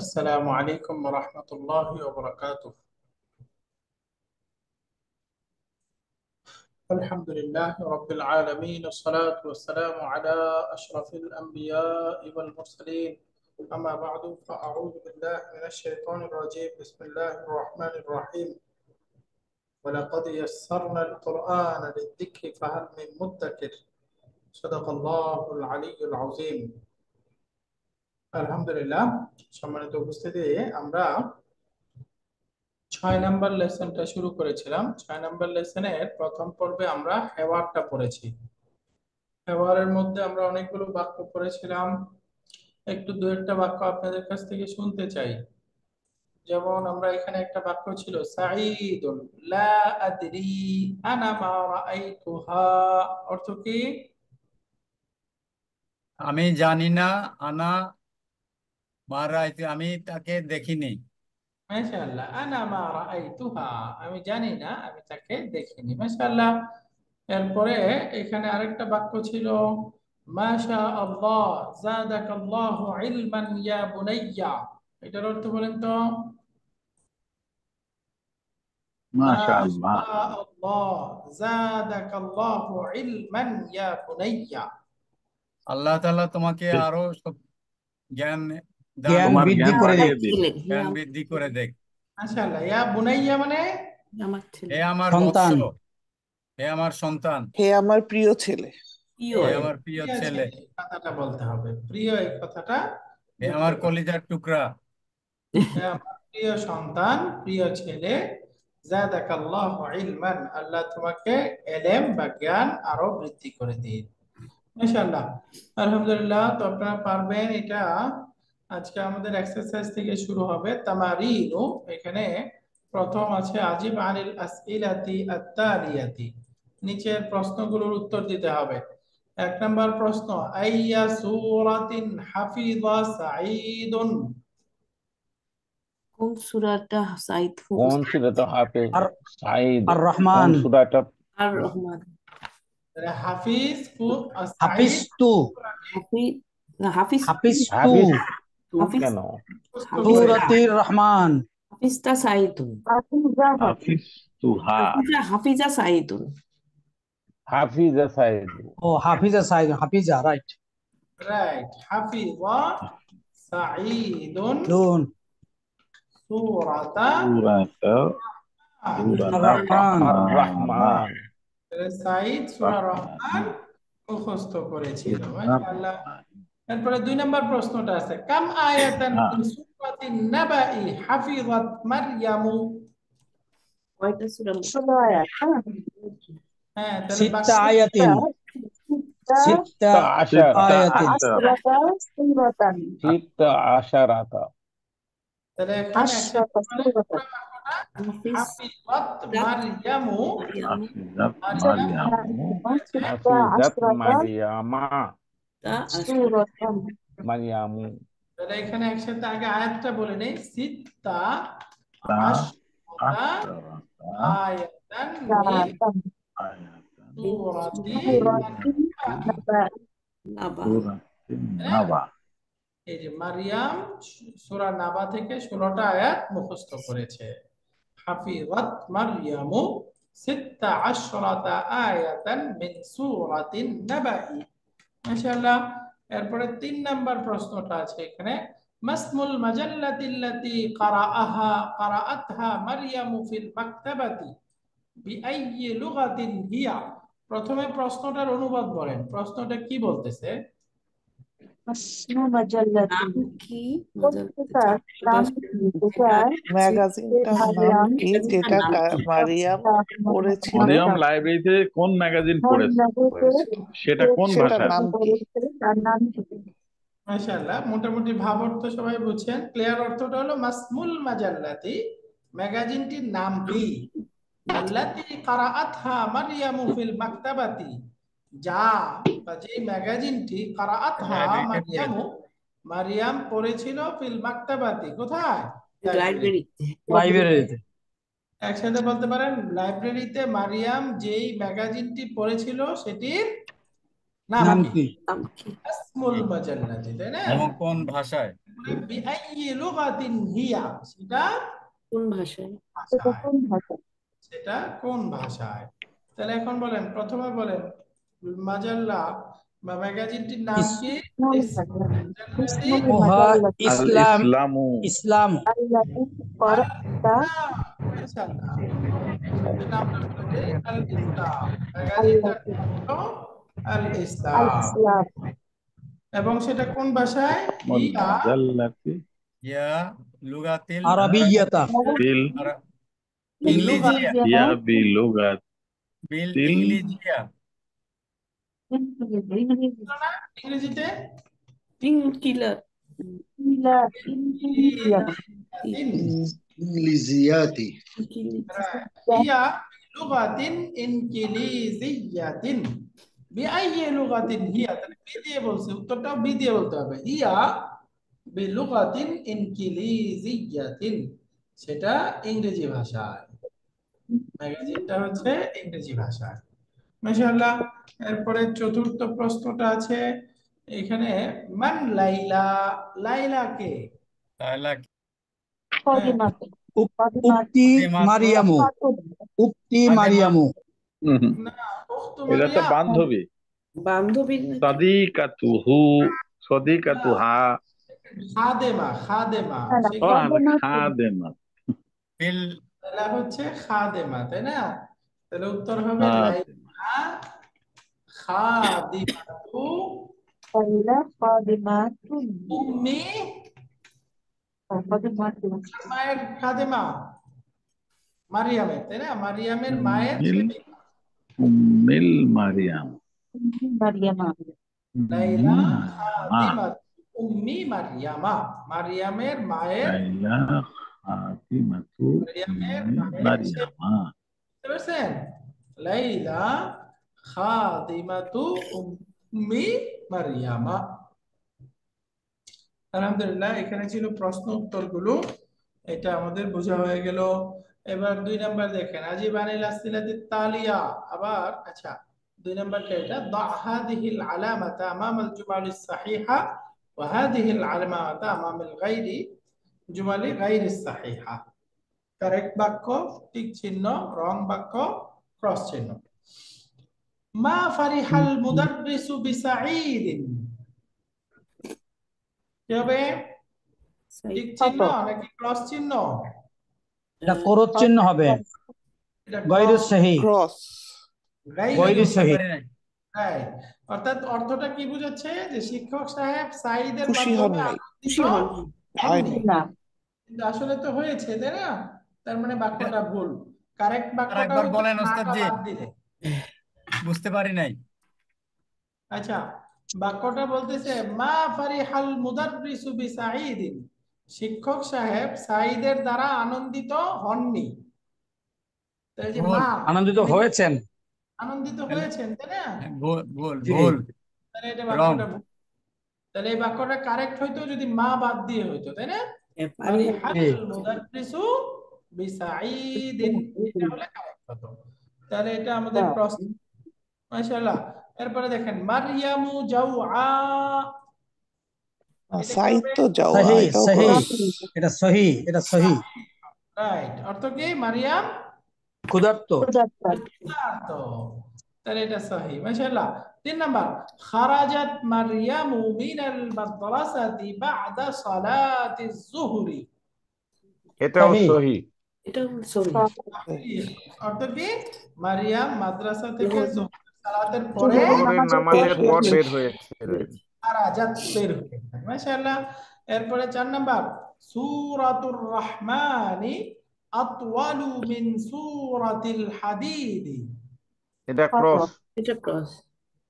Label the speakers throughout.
Speaker 1: السلام عليكم ورحمة الله وبركاته. الحمد لله رب العالمين، والصلاة والسلام على أشرف الأنبياء والمرسلين. أما بعد، فأعوذ بالله من الشيطان الرجيم. بسم الله الرحمن الرحيم. ولقد يسرنا القرآن للذكر فهل من مدكر. صدق الله العلي العظيم. আলহামদুলিল্লাহ, সম্মানিত উপস্থিতি, আমরা 6 নম্বর লেসনটা শুরু করেছিলাম। 6 নম্বর লেসনের প্রথম পর্বে আমরা হেওয়ারটা পড়েছি। হেওয়ারের মধ্যে আমরা অনেকগুলো বাক্য পড়েছিলাম। একটু দু একটা বাক্য আপনাদের কাছ থেকে শুনতে চাই। যেমন আমরা এখানে একটা বাক্য ছিল, সাঈদুন লা আদরি আনা মা রাআইতুহা। অর্থ কি?
Speaker 2: আমি জানি না। আনা মারাইতে, আমি তাকে দেখিনি।
Speaker 1: মাশাআল্লাহ, আনা মা রাআইতুহা, আমি জানি না, আমি তাকে দেখিনি। মাশাআল্লাহ। এরপরে এখানে আরেকটা বাক্য ছিল, মাশা আল্লাহ জাদাকাল্লাহু ইলমান ইয়া বুনাইয়া। এটার অর্থ বলেন তো?
Speaker 3: মাশাআল্লাহ।
Speaker 1: মাশা আল্লাহ জাদাকাল্লাহু ইলমান ইয়া বুনাইয়া।
Speaker 2: আল্লাহ তাআলা তোমাকে আরো জ্ঞান দান
Speaker 4: জ্ঞান
Speaker 3: তোমার
Speaker 2: করুন,
Speaker 4: বৃদ্ধি
Speaker 3: জ্ঞান
Speaker 4: করে
Speaker 3: বাড়িয়ে
Speaker 4: দিক।
Speaker 3: দিন।
Speaker 2: জ্ঞান বৃদ্ধি করে দেখ।
Speaker 1: মাশাআল্লাহ। ইয়া বুনাইয়া মানে
Speaker 5: আমার ছেলে,
Speaker 2: হে আমার বৎস,
Speaker 4: সন্তান,
Speaker 2: হে আমার সন্তান,
Speaker 6: হে আমার প্রিয় ছেলে।
Speaker 5: প্রিয়।
Speaker 2: হে
Speaker 1: এই
Speaker 2: আমার প্রিয়
Speaker 1: প্রিয়
Speaker 2: ছেলে,
Speaker 1: ছেলে, এই কথাটা বলতে হবে। প্রিয়, এই কথাটা
Speaker 2: হে
Speaker 1: যুক্ত
Speaker 2: আমার
Speaker 1: করতে হবে।
Speaker 2: কলিজার টুকরা।
Speaker 1: হে আমার প্রিয় সন্তান, প্রিয় ছেলে, জাদাকাল্লাহু ইলমান, আল্লাহ তোমাকে এলেম বা জ্ঞান আরো বৃদ্ধি করে দিন। মাশাআল্লাহ, আলহামদুলিল্লাহ। তো আপনারা পারবেন এটা। আজকে আমাদের এক্সারসাইজ থেকে শুরু হবে তামারিনু। এখানে প্রথম আছে আজিব আনিল আসইলাতি আত-তালিয়াতি। নিচের প্রশ্নগুলোর উত্তর দিতে হবে। 1 নম্বর প্রশ্ন, আইয়া সূরাতিন হাফিযা সাঈদুন।
Speaker 5: কোন সূরাটা সাইদ
Speaker 3: কোন সূরাটা হাফেজ
Speaker 4: আর
Speaker 3: সাঈদ?
Speaker 4: আর
Speaker 3: কোন
Speaker 4: রহমান,
Speaker 3: সূরাটা?
Speaker 5: আর রহমান।
Speaker 1: হাফিজ
Speaker 4: হাফিজ
Speaker 1: সাঈদ।
Speaker 4: তু,
Speaker 5: হাফিজ, হাফিজ
Speaker 4: হাফিজ তু,
Speaker 3: হাফিজ তু
Speaker 5: হাফিজ
Speaker 3: কেন?
Speaker 4: সূরাতির রহমান।
Speaker 5: হাফিজটা সাইদুন,
Speaker 3: হাফিজ তুহা,
Speaker 5: হাফিজা সাইদুন।
Speaker 3: হাফিজা সাঈদ।
Speaker 4: ও হাফিজা সাইদ, হাফিজা, রাইট।
Speaker 1: রাইট, হাফিযা সাঈদুন
Speaker 4: দুন
Speaker 1: সূরাতা
Speaker 3: সূরাটা
Speaker 4: রহমান।
Speaker 3: আর রহমান।
Speaker 1: সাঈদ সূরা রহমান মুখস্থ করেছিল। মাশাআল্লাহ। এরপরে 2 নম্বর প্রশ্নটা আছে, কাম আয়াতান মিন সূরাতিন নাবাই হাফিজাত মারইয়ামু।
Speaker 5: কয়টা সূরা?
Speaker 1: হ্যাঁ, তাহলে
Speaker 4: সিত্তা আয়াতিন, সিত্তা
Speaker 3: আশারাতা
Speaker 4: আয়াতিন।
Speaker 3: সিত্তা আশারাতা।
Speaker 1: তাহলে এখানে একসাথে বলেন পুরো বাক্যটা।
Speaker 5: হাফিজ
Speaker 1: হাফিজাত মারইয়ামু।
Speaker 5: মারইয়াম
Speaker 3: হাফিজাত
Speaker 1: মারইয়াম
Speaker 3: মারইয়ামু,
Speaker 1: করেছে
Speaker 3: হাফিজাত মারইয়ামা,
Speaker 5: তা
Speaker 3: মারইয়ামু।
Speaker 1: তাহলে এখানে একসাথে আগে আয়াতটা বলে নেই, সিত্তা
Speaker 3: তা
Speaker 1: আশরাতা
Speaker 3: আশারাতা
Speaker 1: আয়াতান মিন
Speaker 3: আয়াতান
Speaker 1: সূরাতি
Speaker 5: নাবা।
Speaker 3: সূরাতিন নাবা।
Speaker 1: এই যে মারিয়াম সূরা নাবা থেকে 16টা আয়াত মুখস্থ করেছে। হাফিজাত মারইয়ামু সিত্তা আশরাতা আয়াতান মিন সূরাতিন নাবাই। মাশাআল্লাহ। এরপরে 3 নম্বর প্রশ্নটা আছে এখানে, মাসমুল মাজাল্লাতিল্লাতী কারাআতহা মারইয়ামু ফিল মাকতাবাতি বিআইয়ি লুগাতিন হিয়া। প্রথমে প্রশ্নটার অনুবাদ বলেন, প্রশ্নটা কি বলতেছে?
Speaker 5: নাম কি?
Speaker 6: ম্যাগাজিনটার নাম কি যেটা মারিয়াম পড়েছিল?
Speaker 7: মরিয়ম লাইব্রেরিতে কোন ম্যাগাজিন পড়েছে, সেটা কোন
Speaker 6: সেটার
Speaker 7: ভাষায়?
Speaker 6: নাম কি?
Speaker 1: মাশাআল্লাহ, মোটামুটি ভাব অর্থ সবাই বুঝছেন। ক্লিয়ার অর্থটা হলো মাসমুল মাজাল্লাতি, ম্যাগাজিনটির নাম কি? আল্লাতী কারাআতহা মারইয়ামু ফিল মাকতাবাতি, যা বা যে ম্যাগাজিনটি কারাআতহা মারইয়ামু, মারিয়াম পড়েছিল ফিল মাকতাবাতি, কোথায়?
Speaker 5: লাইব্রেরিতে।
Speaker 4: লাইব্রেরিতে।
Speaker 1: একসাথে বলতে পারেন, লাইব্রেরিতে মারিয়াম যেই ম্যাগাজিনটি পড়েছিল সেটির নাম
Speaker 4: নাম
Speaker 1: কি?
Speaker 4: কি?
Speaker 5: নাম কি?
Speaker 1: আসমুল মাজাল্লাতি, তাই না?
Speaker 2: এবং কোন ভাষায়?
Speaker 1: বিআইয়ি লুগাতিন হিয়া, সেটা
Speaker 5: কোন ভাষায়?
Speaker 1: ভাষায়, সেটা কোন ভাষায়। তাহলে এখন বলেন, প্রথমে বলেন মাজাল্লা বা ম্যাগাজিনটির নাম
Speaker 4: ইস-
Speaker 1: কি?
Speaker 4: ওহা
Speaker 7: আল
Speaker 4: ইসলাম
Speaker 7: ইসলামু
Speaker 4: ইসলাম
Speaker 1: মাশাআল্লাহ। এর নামটা হলো যে আল ইসলাম, ম্যাগাজিনটার নাম হলো আল ইসলাম। এবং সেটা কোন ভাষায়? হিয়া
Speaker 3: মাজাল্লাতি
Speaker 2: ইয়া লুগাতিল
Speaker 4: আরবিয়াতা
Speaker 7: বিল
Speaker 2: ইংলিজিয়া
Speaker 7: ইয়া বিলুগাত
Speaker 2: বিল
Speaker 7: তিল
Speaker 2: ইংলিজিয়া
Speaker 1: ইংরেজিতে
Speaker 5: কিলার
Speaker 8: ইংলিজিয়াতি
Speaker 1: হিয়া লুগাতিন ইনকিলিজিয়াতিন। বিআইয়ি লুগাতিন হিয়া, তাহলে বি দিয়ে বলছে, উত্তরটাও বি দিয়ে বলতে হবে। হিয়া বিলুগাতিন ইনকিলিজিয়াতিন, সেটা ইংরেজি ভাষায়, ম্যাগাজিনটা হচ্ছে ইংরেজি ভাষায়। মাশাআল্লাহ। এরপরে চতুর্থ প্রশ্নটা আছে এখানে, মান লাইলা, লাইলা কে?
Speaker 2: তাহলে
Speaker 4: উক্তি মারিয়ামু উক্তি মারিয়ামু
Speaker 1: না, উখতু
Speaker 7: এটা তো
Speaker 1: মারিয়াম।
Speaker 7: বান্ধবী।
Speaker 5: বান্ধবীর নাকি?
Speaker 7: সাদিকাতুহু, সাদিকাতুহা,
Speaker 1: খাদেমা, খাদেমা, সে
Speaker 7: ও খাদেমা,
Speaker 2: বিল
Speaker 1: লাইলা হচ্ছে খাদেমা, তাই না? তাহলে উত্তর হবে
Speaker 7: খাদেমা,
Speaker 1: লাইলা খাদিমাতু উম্মি, মায়ের খাদেমা মারিয়ামের, তাই না? মারিয়ামের মায়ের
Speaker 7: উম্মিল উম্মিল মারিয়াম,
Speaker 1: লাইলা
Speaker 3: মা
Speaker 1: খাদিমাতু উম্মি মারিয়ামা, মারিয়ামের মায়ের,
Speaker 3: লাইলা খাতিমাতু
Speaker 1: মারিয়ামের
Speaker 3: উম্মি
Speaker 1: মায়ের সে,
Speaker 3: মারিয়ামা।
Speaker 1: বুঝতে পারছেন? লাইলা খাদিমাতু উম্মি মারিয়ামা। আলহামদুলিল্লাহ, এখানে ছিল প্রশ্ন উত্তরগুলো, এটা আমাদের বোঝা হয়ে গেল। এবার 2 নাম্বার দেখেন, আজিব আনিল আসিলাতি তালিয়া। আবার আচ্ছা, 2 নাম্বারটা এটা, দা হাদিহিল আলামাতা আমামাল জুমালিস সাহিহা ওয়া হাদিহিল আলামাতা আমামাল গায়রি জুমালি গায়রিস সাহিহা। কারেক্ট বাক্য টিক চিহ্ন, রং বাক্য ক্রস চিহ্ন। মা ফারিহাল মুদাররিসু বিসাঈদিন, কি হবে? টিক চিহ্ন নাকি ক্রস চিহ্ন?
Speaker 4: এটা করত চিহ্ন হবে
Speaker 1: এটা
Speaker 4: গায়রু
Speaker 1: ক্রস,
Speaker 4: সহি
Speaker 6: ক্রস
Speaker 4: গায়রু
Speaker 2: বুঝতে
Speaker 4: সহি
Speaker 2: পারি নাই।
Speaker 1: রাইট। অর্থাৎ অর্থটা কি বোঝাচ্ছে? যে শিক্ষক সাহেব সাঈদের
Speaker 6: খুশি হন
Speaker 1: মাধ্যমে
Speaker 6: নাই,
Speaker 1: আনন্দিত
Speaker 5: খুশি হন
Speaker 6: হয়নি।
Speaker 1: কিন্তু আসলে তো হয়েছে, তাই না? তার মানে বাক্যটা ভুল। কারেক্ট বাক্যটা
Speaker 2: আরেকবার
Speaker 1: হতো
Speaker 2: বলেন
Speaker 1: নাটা
Speaker 2: ওস্তাদজি,
Speaker 1: বাদ দিলে।
Speaker 2: বুঝতে পারি নাই।
Speaker 1: আচ্ছা, বাক্যটা বলতেছে মা ফারিহাল মুদাররিসু বিসাঈদিন, শিক্ষক সাহেব সাঈদের দ্বারা আনন্দিত হননি। তাই যে
Speaker 2: ভুল
Speaker 1: মা
Speaker 4: আনন্দিত হয়েছেন
Speaker 1: আনন্দিত হয়েছেন, তাই না?
Speaker 2: ভুল ভুল
Speaker 4: জি
Speaker 2: ভুল
Speaker 1: তাহলে এটা
Speaker 2: রং।
Speaker 1: বাক্যটা ভুল। তাহলে এই বাক্যটা কারেক্ট হইতো যদি মা বাদ দিয়ে হইতো, তাই না? ফারিহাল
Speaker 4: জি
Speaker 1: মুদাররিসু বিসাঈদিন, এটা হলে কারেক্ট হতো। তাহলে এটা আমাদের প্রশ্ন। মাশাআল্লাহ। এরপরে দেখেন, মারইয়ামু জাওআ, এটা কি
Speaker 6: সাইদ
Speaker 1: হবে?
Speaker 6: তো যাও,
Speaker 4: সহি
Speaker 6: এটাও
Speaker 4: সহি
Speaker 6: ক্রস।
Speaker 4: এটা সহি এটা সহি
Speaker 1: রাইট। অর্থ কি? মারিয়াম
Speaker 4: ক্ষুধার্ত
Speaker 1: ক্ষুধার্ত। তাহলে এটা সহি। মাশাআল্লাহ। 3 নাম্বার, খারাজাত মারইয়ামু মিনাল মাদ্রাসাতি বা'দা সালাতিজ যুহরি।
Speaker 9: এটাও
Speaker 4: সহি
Speaker 9: সহি।
Speaker 5: এটা সহি।
Speaker 1: অর্থ কি? মারিয়াম মাদ্রাসা থেকে যোহরের সালাতের পরে
Speaker 9: জোহরের নামাজের
Speaker 6: বের
Speaker 9: পর
Speaker 6: হয়েছে।
Speaker 9: বের হয়েছিলেন।
Speaker 1: খারাজাত, বের হয়ে গেছে। মাশাআল্লাহ। এরপরে 4 নাম্বার, সূরাতুর রহমানি আতওয়ালু মিন সূরাতিল হাদিদ।
Speaker 9: এটা ক্রস।
Speaker 5: এটা ক্রস।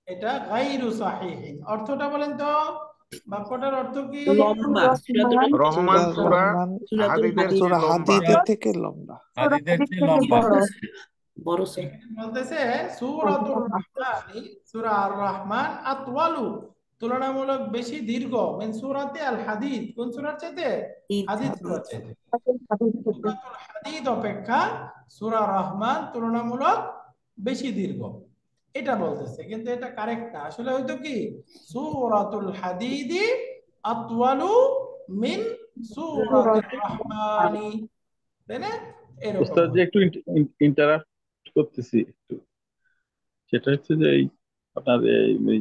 Speaker 1: এটা গায়রু সাহিহিন। অর্থটা বলেন তো, বাক্যটার অর্থ কি?
Speaker 5: লম্বা সূরাতুল
Speaker 9: রহমান সূরা
Speaker 6: রহমান
Speaker 9: হাদিদের
Speaker 5: হাদিদ।
Speaker 9: চেয়ে
Speaker 6: সূরা
Speaker 9: লম্বা।
Speaker 6: হাদিদের থেকে লম্বা।
Speaker 2: হাদিদের চেয়ে লম্বা।
Speaker 5: বড় সূরা।
Speaker 1: এখানে বলতেছে সূরাতুর রহমানি, সূরা আর রহমান আতওয়ালু, তুলনামূলক বেশি দীর্ঘ, মিন সূরাতি আল হাদিদ, কোন সূরার চাইতে? হাদিদ সূরার চাইতে। সূরাতুল হাদিদ অপেক্ষা সূরা রহমান তুলনামূলক বেশি দীর্ঘ, এটা বলতেছে। কিন্তু এটা কারেক্ট না। আসলে হয়তো কি, সূরাতুল হাদিদি আতওয়ালু মিন সূরাতির রহমানি, তাই না? এরকম
Speaker 7: ওস্তাদ যে
Speaker 1: হবে।
Speaker 7: একটু ইন্টারাপ্ট করতেছি একটু, সেটা হচ্ছে যে এই আপনার এই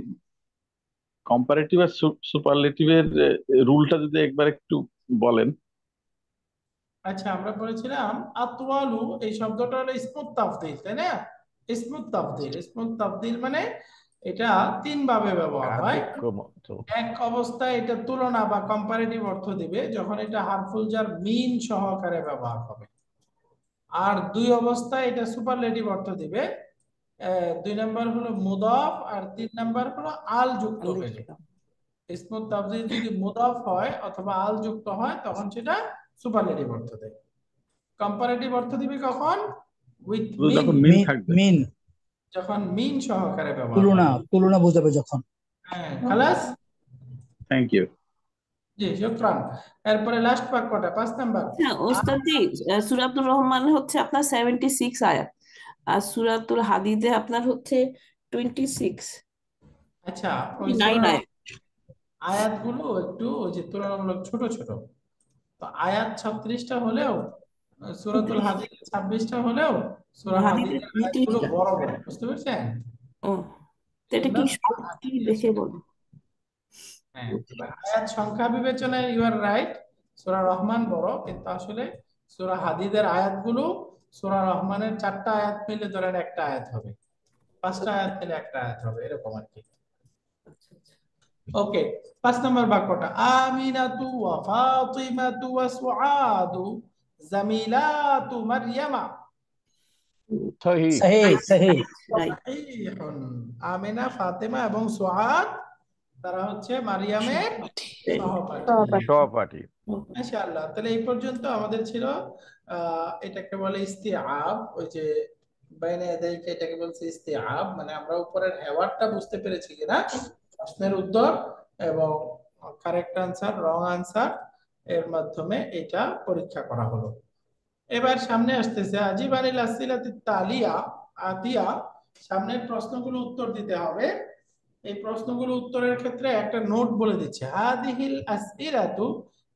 Speaker 7: কম্পারেটিভ আর সুপারলেটিভের রুলটা যদি একবার একটু বলেন।
Speaker 1: আচ্ছা, আমরা বলেছিলাম আতওয়ালু, এই শব্দটা হলো ইসমুত তাফদীল, তাই না? ইসমুত তাফদীল, ইসমুত তাফদীল মানে এটা তিন ভাবে ব্যবহার হয়। এক অবস্থায় এটা তুলনা বা কম্পারেটিভ অর্থ দিবে যখন এটা হারফুল জার মিন সহকারে ব্যবহার হবে। আর দুই অবস্থায় এটা সুপারলেটিভ অর্থ দিবে। দুই নাম্বার হলো মুদাফ, আর তিন নাম্বার হলো আল যুক্ত হলে। ইসমুত তাফদীল যদি মুদাফ হয় অথবা আল যুক্ত হয় তখন সেটা সুপারলেটিভ অর্থ দেয়। কম্পারেটিভ অর্থ দিবে কখন? উইথ মিন,
Speaker 7: যখন মিন থাকবে,
Speaker 4: মিন
Speaker 1: যখন মিন সহকারে ব্যবহার
Speaker 4: তুলনা
Speaker 1: হবে।
Speaker 4: তুলনা বোঝাবে যখন।
Speaker 1: হ্যাঁ, খালাস।
Speaker 7: Thank you.
Speaker 1: জি, শুকরান। এরপরে লাস্ট বাক্যটা 5 নাম্বার।
Speaker 5: হ্যাঁ ওস্তাদ জি, সূরাতুর রহমান হচ্ছে আপনার 76 আয়াত, আর সূরাতুল হাদিদে আপনার হচ্ছে 26
Speaker 1: আচ্ছা, ওই
Speaker 5: 9
Speaker 1: সূরার
Speaker 5: আয়াত।
Speaker 1: আয়াতগুলো একটু ওই যে তুলনামূলক ছোট ছোট। তো আয়াত 36টা হলেও সূরাতুল হাদিদ 26টা হলেও সূরা
Speaker 5: হাদিদে
Speaker 1: হাদিদের আয়াতগুলো
Speaker 5: 29টা।
Speaker 1: বড় বড়, বুঝতে পেরেছেন?
Speaker 5: ও, তো এটা কি
Speaker 1: সেজন্য
Speaker 5: কি দেখে বলো?
Speaker 1: হ্যাঁ, আয়াত সংখ্যা বিবেচনায় ইউ আর রাইট, সূরা রহমান বড়, কিন্তু আসলে সূরা হাদিদের আয়াতগুলো সূরা রহমানের 4টা আয়াত মিলে ধরেন একটা আয়াত হবে, 5টা আয়াত মিলে একটা আয়াত হবে, এরকম আর কি। ওকে, 5 নম্বর বাক্যটা আমিনাতু ওয়া ফাতিমাতু ওয়া সুআদু জামিলাতু মারইয়ামা।
Speaker 9: সহি।
Speaker 4: সহি সহি।
Speaker 5: রাইট।
Speaker 1: সাহিহুন। আমিনা, ফাতেমা এবং সুআদ তারা হচ্ছে মারিয়ামের সহপাঠী।
Speaker 9: সহপাঠী।
Speaker 1: মাশাআল্লাহ। তাহলে এই পর্যন্ত আমাদের ছিল এটাকে বলে ইস্তিআব, ওই যে বাইনা ইয়াদাইকা, এটাকে বলছে ইস্তিআব, মানে আমরা উপরের হেওয়ারটা বুঝতে পেরেছি কিনা, প্রশ্নের উত্তর এবং কারেক্ট আনসার, রং আনসার এর মাধ্যমে এটা পরীক্ষা করা হলো। এবার সামনে আসতেছে আজিবানিল আসিলাতিত তালিয়া আতিয়া, সামনের প্রশ্নগুলো উত্তর দিতে হবে। এই প্রশ্নগুলো উত্তরের ক্ষেত্রে একটা নোট বলে দিচ্ছে, হাদিহিল আসইলাতু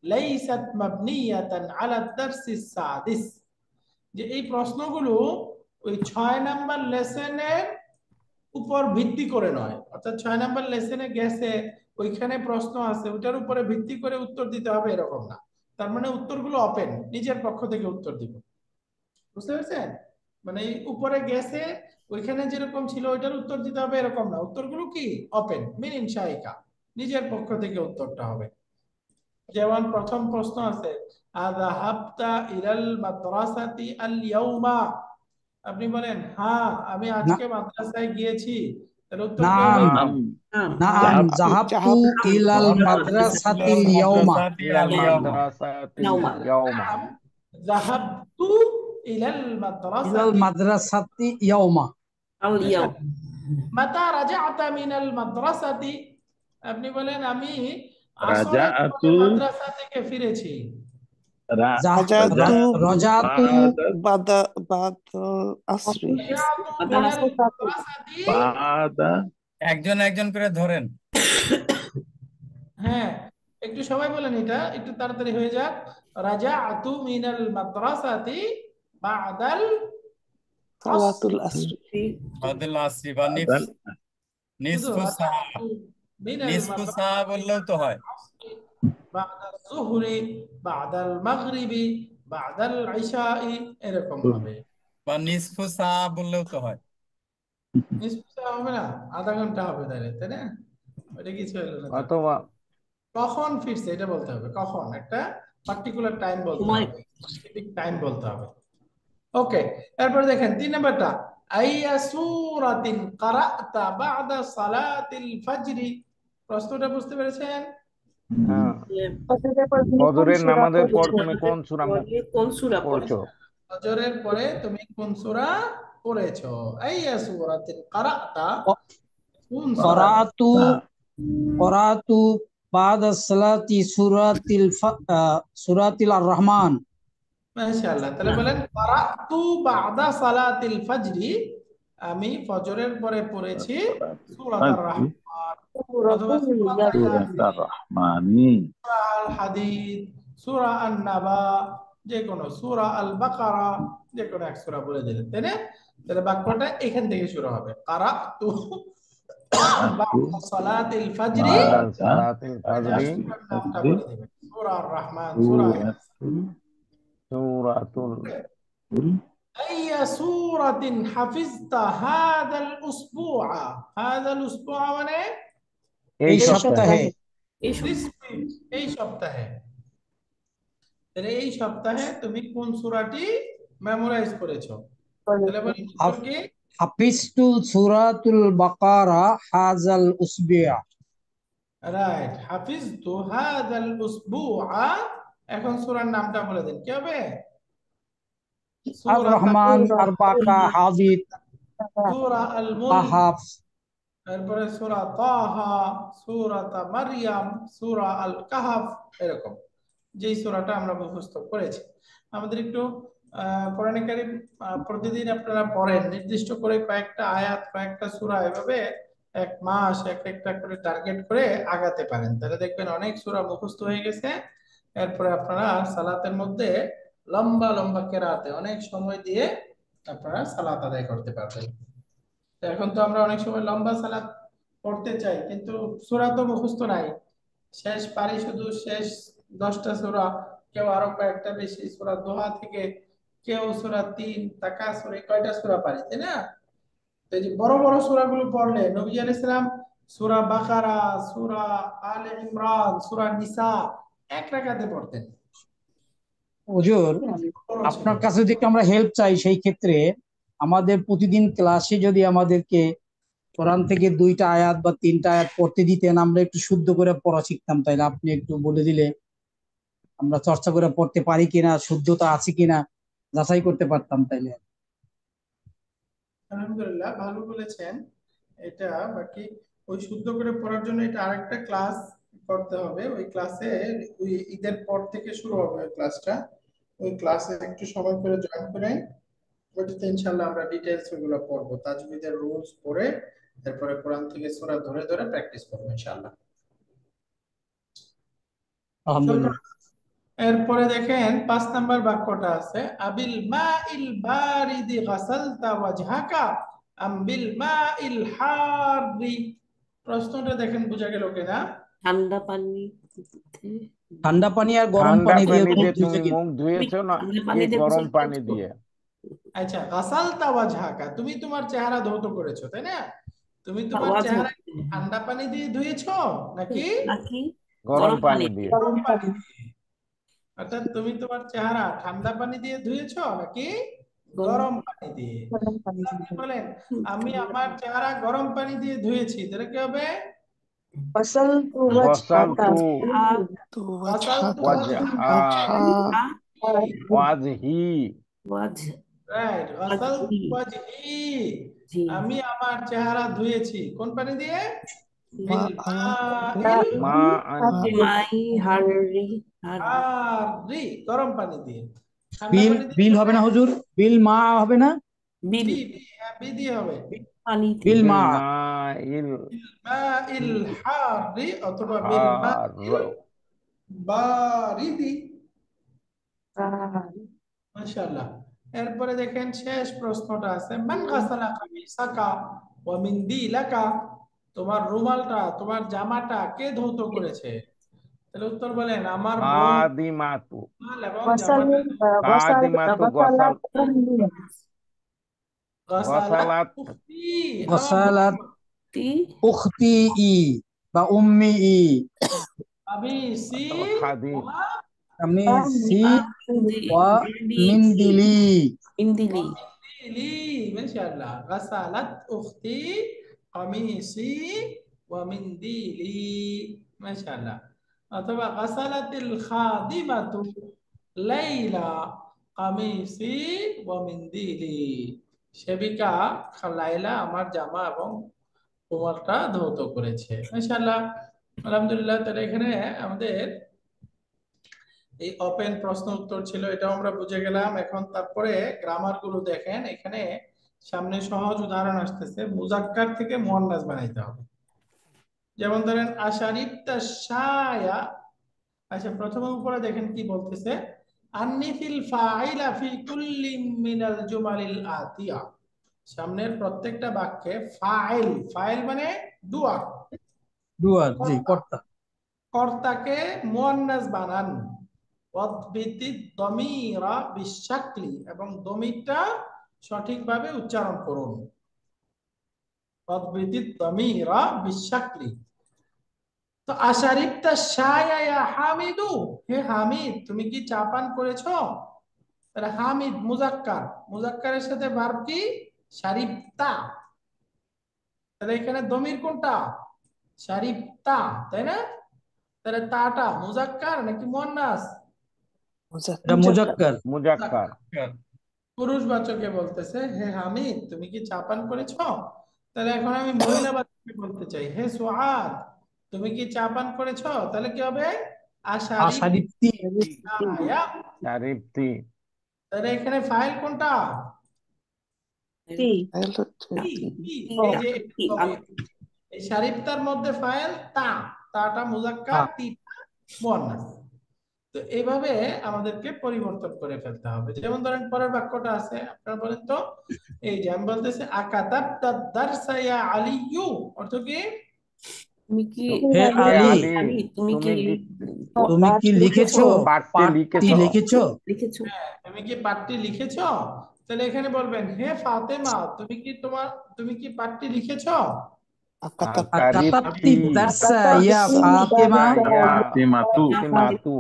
Speaker 1: লাইসাত মাবনিয়াতান আলা দারসিস সাদিস, যে এই প্রশ্নগুলো ওই 6 নাম্বার লেসনের উপর ভিত্তি করে নয়, অর্থাৎ 6 নাম্বার লেসনে গেছে ওইখানে প্রশ্ন আছে ওটার উপরে ভিত্তি করে উত্তর দিতে হবে এরকম না। তার মানে উত্তরগুলো ওপেন, নিজের পক্ষ থেকে উত্তর দিব, বুঝতে পেরেছেন? মানে এই উপরে গেছে ওইখানে যেরকম ছিল ওইটার উত্তর দিতে হবে এরকম না, উত্তরগুলো কি ওপেন, মিন ইনশাইকা, নিজের পক্ষ থেকে উত্তরটা হবে। যেমন প্রথম প্রশ্ন আছে আযাহাবতা ইলাল মাদ্রাসাতি আল ইয়াউমা, আপনি বলেন হ্যাঁ আমি আজকে মাদ্রাসায় গিয়েছি, তাহলে উত্তর কি হবে?
Speaker 4: নাম
Speaker 5: নাম।
Speaker 4: নাম যাহাবতু ইলাল মাদ্রাসাতিল ইয়াউমা।
Speaker 9: ইলাল
Speaker 5: ইয়াউমা।
Speaker 9: মাদ্রাসাতি
Speaker 5: ইয়াউমা।
Speaker 9: ইয়াউমা।
Speaker 1: নাম যাহাবতু ইলাল
Speaker 4: ইলাল
Speaker 1: মাদ্রাসাতি।
Speaker 4: মাদ্রাসাতি ইয়াউমা।
Speaker 5: আল ইয়াউম।
Speaker 1: মাতা রাজাতা মিনাল মাদ্রাসাতি, আপনি বলেন আমি আসরের পরে
Speaker 7: রাজাআতু
Speaker 1: মাদ্রাসা থেকে ফিরেছি।
Speaker 6: রাজাতু
Speaker 4: রাজাতু
Speaker 6: বাদা বাদাল আসরি।
Speaker 1: রাজাতু মিনাল মাদ্রাসাতি।
Speaker 7: বাদা।
Speaker 2: একজন একজন করে ধরেন।
Speaker 1: হ্যাঁ, একটু সবাই বলেন, এটা একটু তাড়াতাড়ি হয়ে যাক। রাজাতু মিনাল মাদ্রাসাতি বাদাল
Speaker 6: সালাতুল আসরি।
Speaker 2: বাদল আসরি বা
Speaker 7: বাদাল।
Speaker 2: নিসফু সাআ,
Speaker 1: রাজাতু মিনাল
Speaker 2: নিসফু সাআ
Speaker 1: মাদ্রাসাতি
Speaker 2: বললেও তো হয়।
Speaker 1: বাদাল যুহরি বাদাল মাগরিবি বাদাল ইশাই, এরকম হবে।
Speaker 2: বা নিসফু সাআ বললেও তো হয়।
Speaker 1: নিশ্চিত হবে না, আধা ঘন্টা হবে তাহলে, তাই না? ওটা কিছু হলো না তো।
Speaker 9: অথবা
Speaker 1: কখন ফিরছে এটা বলতে হবে, কখন, একটা পার্টিকুলার টাইম বলতে
Speaker 5: সময়।
Speaker 1: হবে, স্পেসিফিক টাইম বলতে হবে। ওকে, এরপর দেখেন 3 নাম্বারটা আইয়া সূরাতিন ক্বারা'তা বা'দা সালাতিল ফাজরি, প্রশ্নটা বুঝতে পেরেছেন?
Speaker 9: হ্যাঁ, ফজরের নামাজের পর তুমি কোন সূরা
Speaker 5: কোন সূরা
Speaker 9: পড়ছো?
Speaker 1: ফজরের পরে তুমি কোন সূরা পড়েছো? আইয়া সূরাতিন ক্বারা'তা, কোন সূরা?
Speaker 4: করাতু করাতু বাদা সালাতি সূরাতিল আর রহমান।
Speaker 1: মাশাআল্লাহ, তাহলে বলেন ক্বারা'তু বা'দা সালাতিল ফাজরি, আমি ফজরের পরে পড়েছি সূরাতুর রহমান। অথবা সূরা
Speaker 3: সূরাতার রহমানি
Speaker 1: আল হাদিদ, সূরা আন-নাবা, যে কোনো সূরা আল বাকারা, যে কোনো এক সূরা বলে দিলেন, তাই না? তাহলে বাক্যটা এখান থেকে শুরু হবে, কারাতু বা'দা সালাতিল ফাজরি,
Speaker 9: বাদা
Speaker 3: বাদা
Speaker 9: সালাতিল ফাজরি
Speaker 1: সূরার নামটা
Speaker 3: ফাজরি
Speaker 1: বলে দিবেন, সূরা আর রহমান, সূরা
Speaker 3: সূরাতুল
Speaker 9: সূরাতুল
Speaker 1: أي سورة حفظت هذا الأسبوع؟ هذا الأسبوع মানে
Speaker 9: এই
Speaker 4: এই
Speaker 9: সপ্তাহে
Speaker 4: সপ্তাহে
Speaker 5: এই
Speaker 1: this week, এই সপ্তাহে। তাহলে এই সপ্তাহে তুমি কোন সূরাটি মেমোরাইজ করেছো? তাহলে বলেন উত্তর কি?
Speaker 4: হাফিজতু সূরাতুল বাকারা হাজাল উসবিয়া।
Speaker 1: রাইট, হাফিজতু হাযাল উসবুআ। এখন সূরার নামটা বলে দেন, কি হবে?
Speaker 4: আর
Speaker 1: সূরা
Speaker 4: রহমান, আর বাকা, হাদিদ,
Speaker 1: সূরা আল মুলক,
Speaker 4: কাহাফ,
Speaker 1: তারপরে সূরা তাহা, সূরা মারইয়াম, সূরা আল কাহাফ, এরকম যেই সূরাটা আমরা মুখস্থ করেছি। আমাদের একটু কোরআন কারীম প্রতিদিন আপনারা পড়েন, নির্দিষ্ট করে কয়েকটা আয়াত, কয়েকটা সূরা, এভাবে এক মাস একটা করে টার্গেট করে আগাতে পারেন, তাহলে দেখবেন অনেক সূরা মুখস্থ হয়ে গেছে। এরপরে আপনারা সালাতের মধ্যে লম্বা লম্বা কেরাতে অনেক সময় দিয়ে আপনারা সালাত আদায় করতে পারবেন। তো এখন তো আমরা অনেক সময় লম্বা সালাত পড়তে চাই, কিন্তু সূরা তো মুখস্থ নাই, শেষ পারি শুধু শেষ 10টা সূরা, কেউ আরো কয়েকটা বেশি সূরা দোহা থেকে, কেউ সূরা 3 তাকাসুর, এই কয়টা সূরা পারি, তাই না? তো এই যে বড় বড় সূরাগুলো পড়লে নবী আলাইহিস সালাম সূরা বাকারা, সূরা আলে ইমরান, সূরা নিসা এক রাকাতে পড়তেন,
Speaker 4: হুজুর
Speaker 1: বড় ছিল।
Speaker 4: আপনার কাছে যদি একটু আমরা হেল্প চাই, সেই ক্ষেত্রে আমাদের প্রতিদিন ক্লাসে যদি আমাদেরকে কোরআন থেকে 2টা আয়াত বা 3টা আয়াত পড়তে দিতেন, আমরা একটু শুদ্ধ করে পড়া শিখতাম, তাইলে আপনি একটু বলে দিলে আমরা চর্চা করে পড়তে পারি কিনা, শুদ্ধতা আছে কিনা যাচাই করতে পারতাম তাইলে।
Speaker 1: আলহামদুলিল্লাহ, ভালো বলেছেন এটা। বাকি ওই শুদ্ধ করে পড়ার জন্য এটা আরেকটা ক্লাস করতে হবে। ওই ক্লাসে ওই ঈদের পর থেকে শুরু হবে ওই ক্লাসটা। ওই ক্লাসে একটু সময় করে জয়েন করে ওইটাতে ইনশাআল্লাহ আমরা ডিটেইলস ওগুলো পড়বো, তাজবিদের রুলস পড়ে তারপরে কোরআন থেকে সূরা ধরে ধরে প্র্যাকটিস করবো ইনশাআল্লাহ।
Speaker 4: আলহামদুলিল্লাহ।
Speaker 1: এরপরে দেখেন 5 নাম্বার বাক্যটা আছে, আবিল মাইল বারিদি গাসালতা ওয়াজহাকা আম বিল মাইল হারি। প্রশ্নটা দেখেন বোঝা গেল কিনা?
Speaker 5: ঠান্ডা পানি
Speaker 4: ঠান্ডা পানি আর গরম
Speaker 9: ঠান্ডা
Speaker 4: পানি দিয়ে
Speaker 9: পানি
Speaker 4: মুখ
Speaker 9: দিয়ে
Speaker 4: ধুইছে
Speaker 9: তুমি
Speaker 4: কিনা?
Speaker 9: মুখ ধুয়েছো না
Speaker 5: ঠান্ডা
Speaker 9: কি
Speaker 5: পানি দিয়ে
Speaker 9: গরম
Speaker 5: গোসল
Speaker 9: পানি
Speaker 5: করেছো?
Speaker 9: দিয়ে?
Speaker 1: আচ্ছা, গাসালতা ওয়াজহাকা, তুমি তোমার চেহারা ধৌত করেছো, তাই না? তুমি তোমার
Speaker 5: ওয়াজ
Speaker 1: চেহারা
Speaker 5: হচ্ছে
Speaker 1: ঠান্ডা পানি দিয়ে ধুয়েছো নাকি
Speaker 5: নাকি
Speaker 9: গরম
Speaker 5: গরম পানি
Speaker 9: পানি দিয়ে।
Speaker 1: গরম পানি দিয়ে? অর্থাৎ তুমি তোমার চেহারা ঠান্ডা পানি দিয়ে ধুয়েছো নাকি গরম পানি দিয়ে? আপনি বলেন আমি আমার চেহারা গরম পানি দিয়ে ধুয়েছি, তাহলে কি হবে?
Speaker 6: غسلت
Speaker 9: গসালতু
Speaker 1: গাসালতু
Speaker 9: ওয়াজহা ওয়াজহি
Speaker 1: রাইট, গাসালতু ওয়াজহি, আমি আমার চেহারা ধুয়েছি কোন পানি দিয়ে? বিল মাইল
Speaker 9: মা
Speaker 5: মাই হারি
Speaker 1: হারি, গরম পানি দিয়ে। ঠান্ডা
Speaker 4: বিল
Speaker 1: পানি দিয়ে
Speaker 4: বিল হবে না হুজুর? বিল মা হবে না?
Speaker 5: বিল
Speaker 1: হ্যাঁ, বি দিয়ে হবে।
Speaker 5: পানি
Speaker 4: বিল মা।
Speaker 9: মাইল
Speaker 1: মাইল হারি অথবা বিল
Speaker 9: হার
Speaker 1: মাইল বারিদি। মাশাআল্লাহ। এরপরে দেখেন শেষ প্রশ্নটা আছে, মান গাসালা কামিসাকা ওয়া মিনদিলাকা, তোমার রুমালটা, তোমার জামাটা কে ধৌত করেছে? তাহলে উত্তর বলেন, আমার বোন
Speaker 9: কাদিমাতু
Speaker 1: রুমাল এবং জামাটা
Speaker 9: কাদিমাতু গসাল
Speaker 1: গাসালাত
Speaker 9: গসালাত
Speaker 1: উখতি, আমার
Speaker 4: গসালাত
Speaker 5: তি
Speaker 4: উখতি ই বা উম্মি ই
Speaker 1: কামিসি
Speaker 9: খাদি
Speaker 4: কামিসি ওয়া
Speaker 5: মিন্দিলি
Speaker 4: মিনদিলি।
Speaker 5: মিন্দিলি
Speaker 1: মিনদিলি। মাশাআল্লাহ, গাসালাত উখতি কামিসি ওয়া মিনদিলি। মাশাআল্লাহ। অথবা গাসালাতিল খাদিমাতু লাইলা কামিসি ওয়া মিনদিলি, সেবিকা লাইলা আমার জামা এবং রুমালটা ধৌত করেছে। মাশাআল্লাহ, আলহামদুলিল্লাহ। তাহলে এখানে আমাদের এই ওপেন প্রশ্ন উত্তর ছিল, এটাও আমরা বুঝে গেলাম। এখন তারপরে গ্রামার গুলো দেখেন, এখানে সামনে সহজ উদাহরণ আসতেছে, মুজাক্কার থেকে মুয়ান্নাস বানাইতে হবে। যেমন ধরেন আশারিবতা শায়া। আচ্ছা, প্রথমে উপরে দেখেন কি বলতেছে, আন্নিফিল ফাইলা ফি কুল্লি মিনাল জুমালিল আতিয়া। সামনের প্রত্যেকটা বাক্যে ফাইল, ফাইল মানে ডুয়ার,
Speaker 4: ডুয়ার, জি,
Speaker 1: কর্তা,
Speaker 4: কর্তা।
Speaker 1: কর্তাকে মুয়ান্নাস বানান। ওয়াদবিতি দমিরা বিশাকলি, এবং দমিরটা সঠিকভাবে উচ্চারণ করুন। ওয়াদবিতি দমিরা বিশাকলি। তো আশারিবতা শায়া ইয়া হামিদু, হে হামিদ তুমি কি চা পান করেছো? তাহলে হামিদ মুজাক্কার, মুজাক্কারের সাথে ভার্ব কি? শারিবতা। তাহলে এখানে দমির কোনটা? শারিবতা, তাই না? তাহলে তাটা মুজাক্কার নাকি মুয়ান্নাস?
Speaker 4: এটা মুজাক্কার।
Speaker 9: মুজাক্কার।
Speaker 1: পুরুষবাচকে বলতেছে, হে হামিদ তুমি কি চা পান করেছো? তাহলে এখন আমি মহিলাবাচকে বলতে চাই, হে সুআদ তুমি কি চা পান করেছো? তাহলে কি হবে? আশারিবতা।
Speaker 4: আশারিপ্তি।
Speaker 9: শারিবতি।
Speaker 1: তাহলে এখানে ফাইল কোনটা?
Speaker 6: টি
Speaker 1: তি, তি। এই যে দমির। এই শারিবতার মধ্যে ফাইল তা, তাটা মুজাক্কার, তিটা মুয়ান্নাস। তো এইভাবে আমাদেরকে পরিবর্তন করে ফেলতে হবে। যেমন ধরেন পরের বাক্যটা আছে, আপনারা বলেন তো, এই যে আমি বলতেছি আকাতাবতা দারসা ইয়া আলিয়্যু, অর্থ কি?
Speaker 5: তুমি কি
Speaker 4: হে
Speaker 9: হে
Speaker 4: আলী,
Speaker 9: আলী,
Speaker 5: আলী তুমি কি
Speaker 4: তুমি কি লিখেছো?
Speaker 9: পাঠটি
Speaker 4: পাঠটি
Speaker 9: লিখেছো?
Speaker 4: লিখেছো?
Speaker 5: লিখেছো?
Speaker 1: তুমি কি পাঠটি লিখেছো? তাহলে এখানে বলবেন, হে ফাতেমা তুমি কি পাঠটি লিখেছো?
Speaker 4: আকাতাবতি
Speaker 9: আকারিবতি
Speaker 4: দারসা ইয়া ফাতেমা।
Speaker 9: ইয়া
Speaker 7: ফাতিমাতু।
Speaker 9: ফাতিমাতু।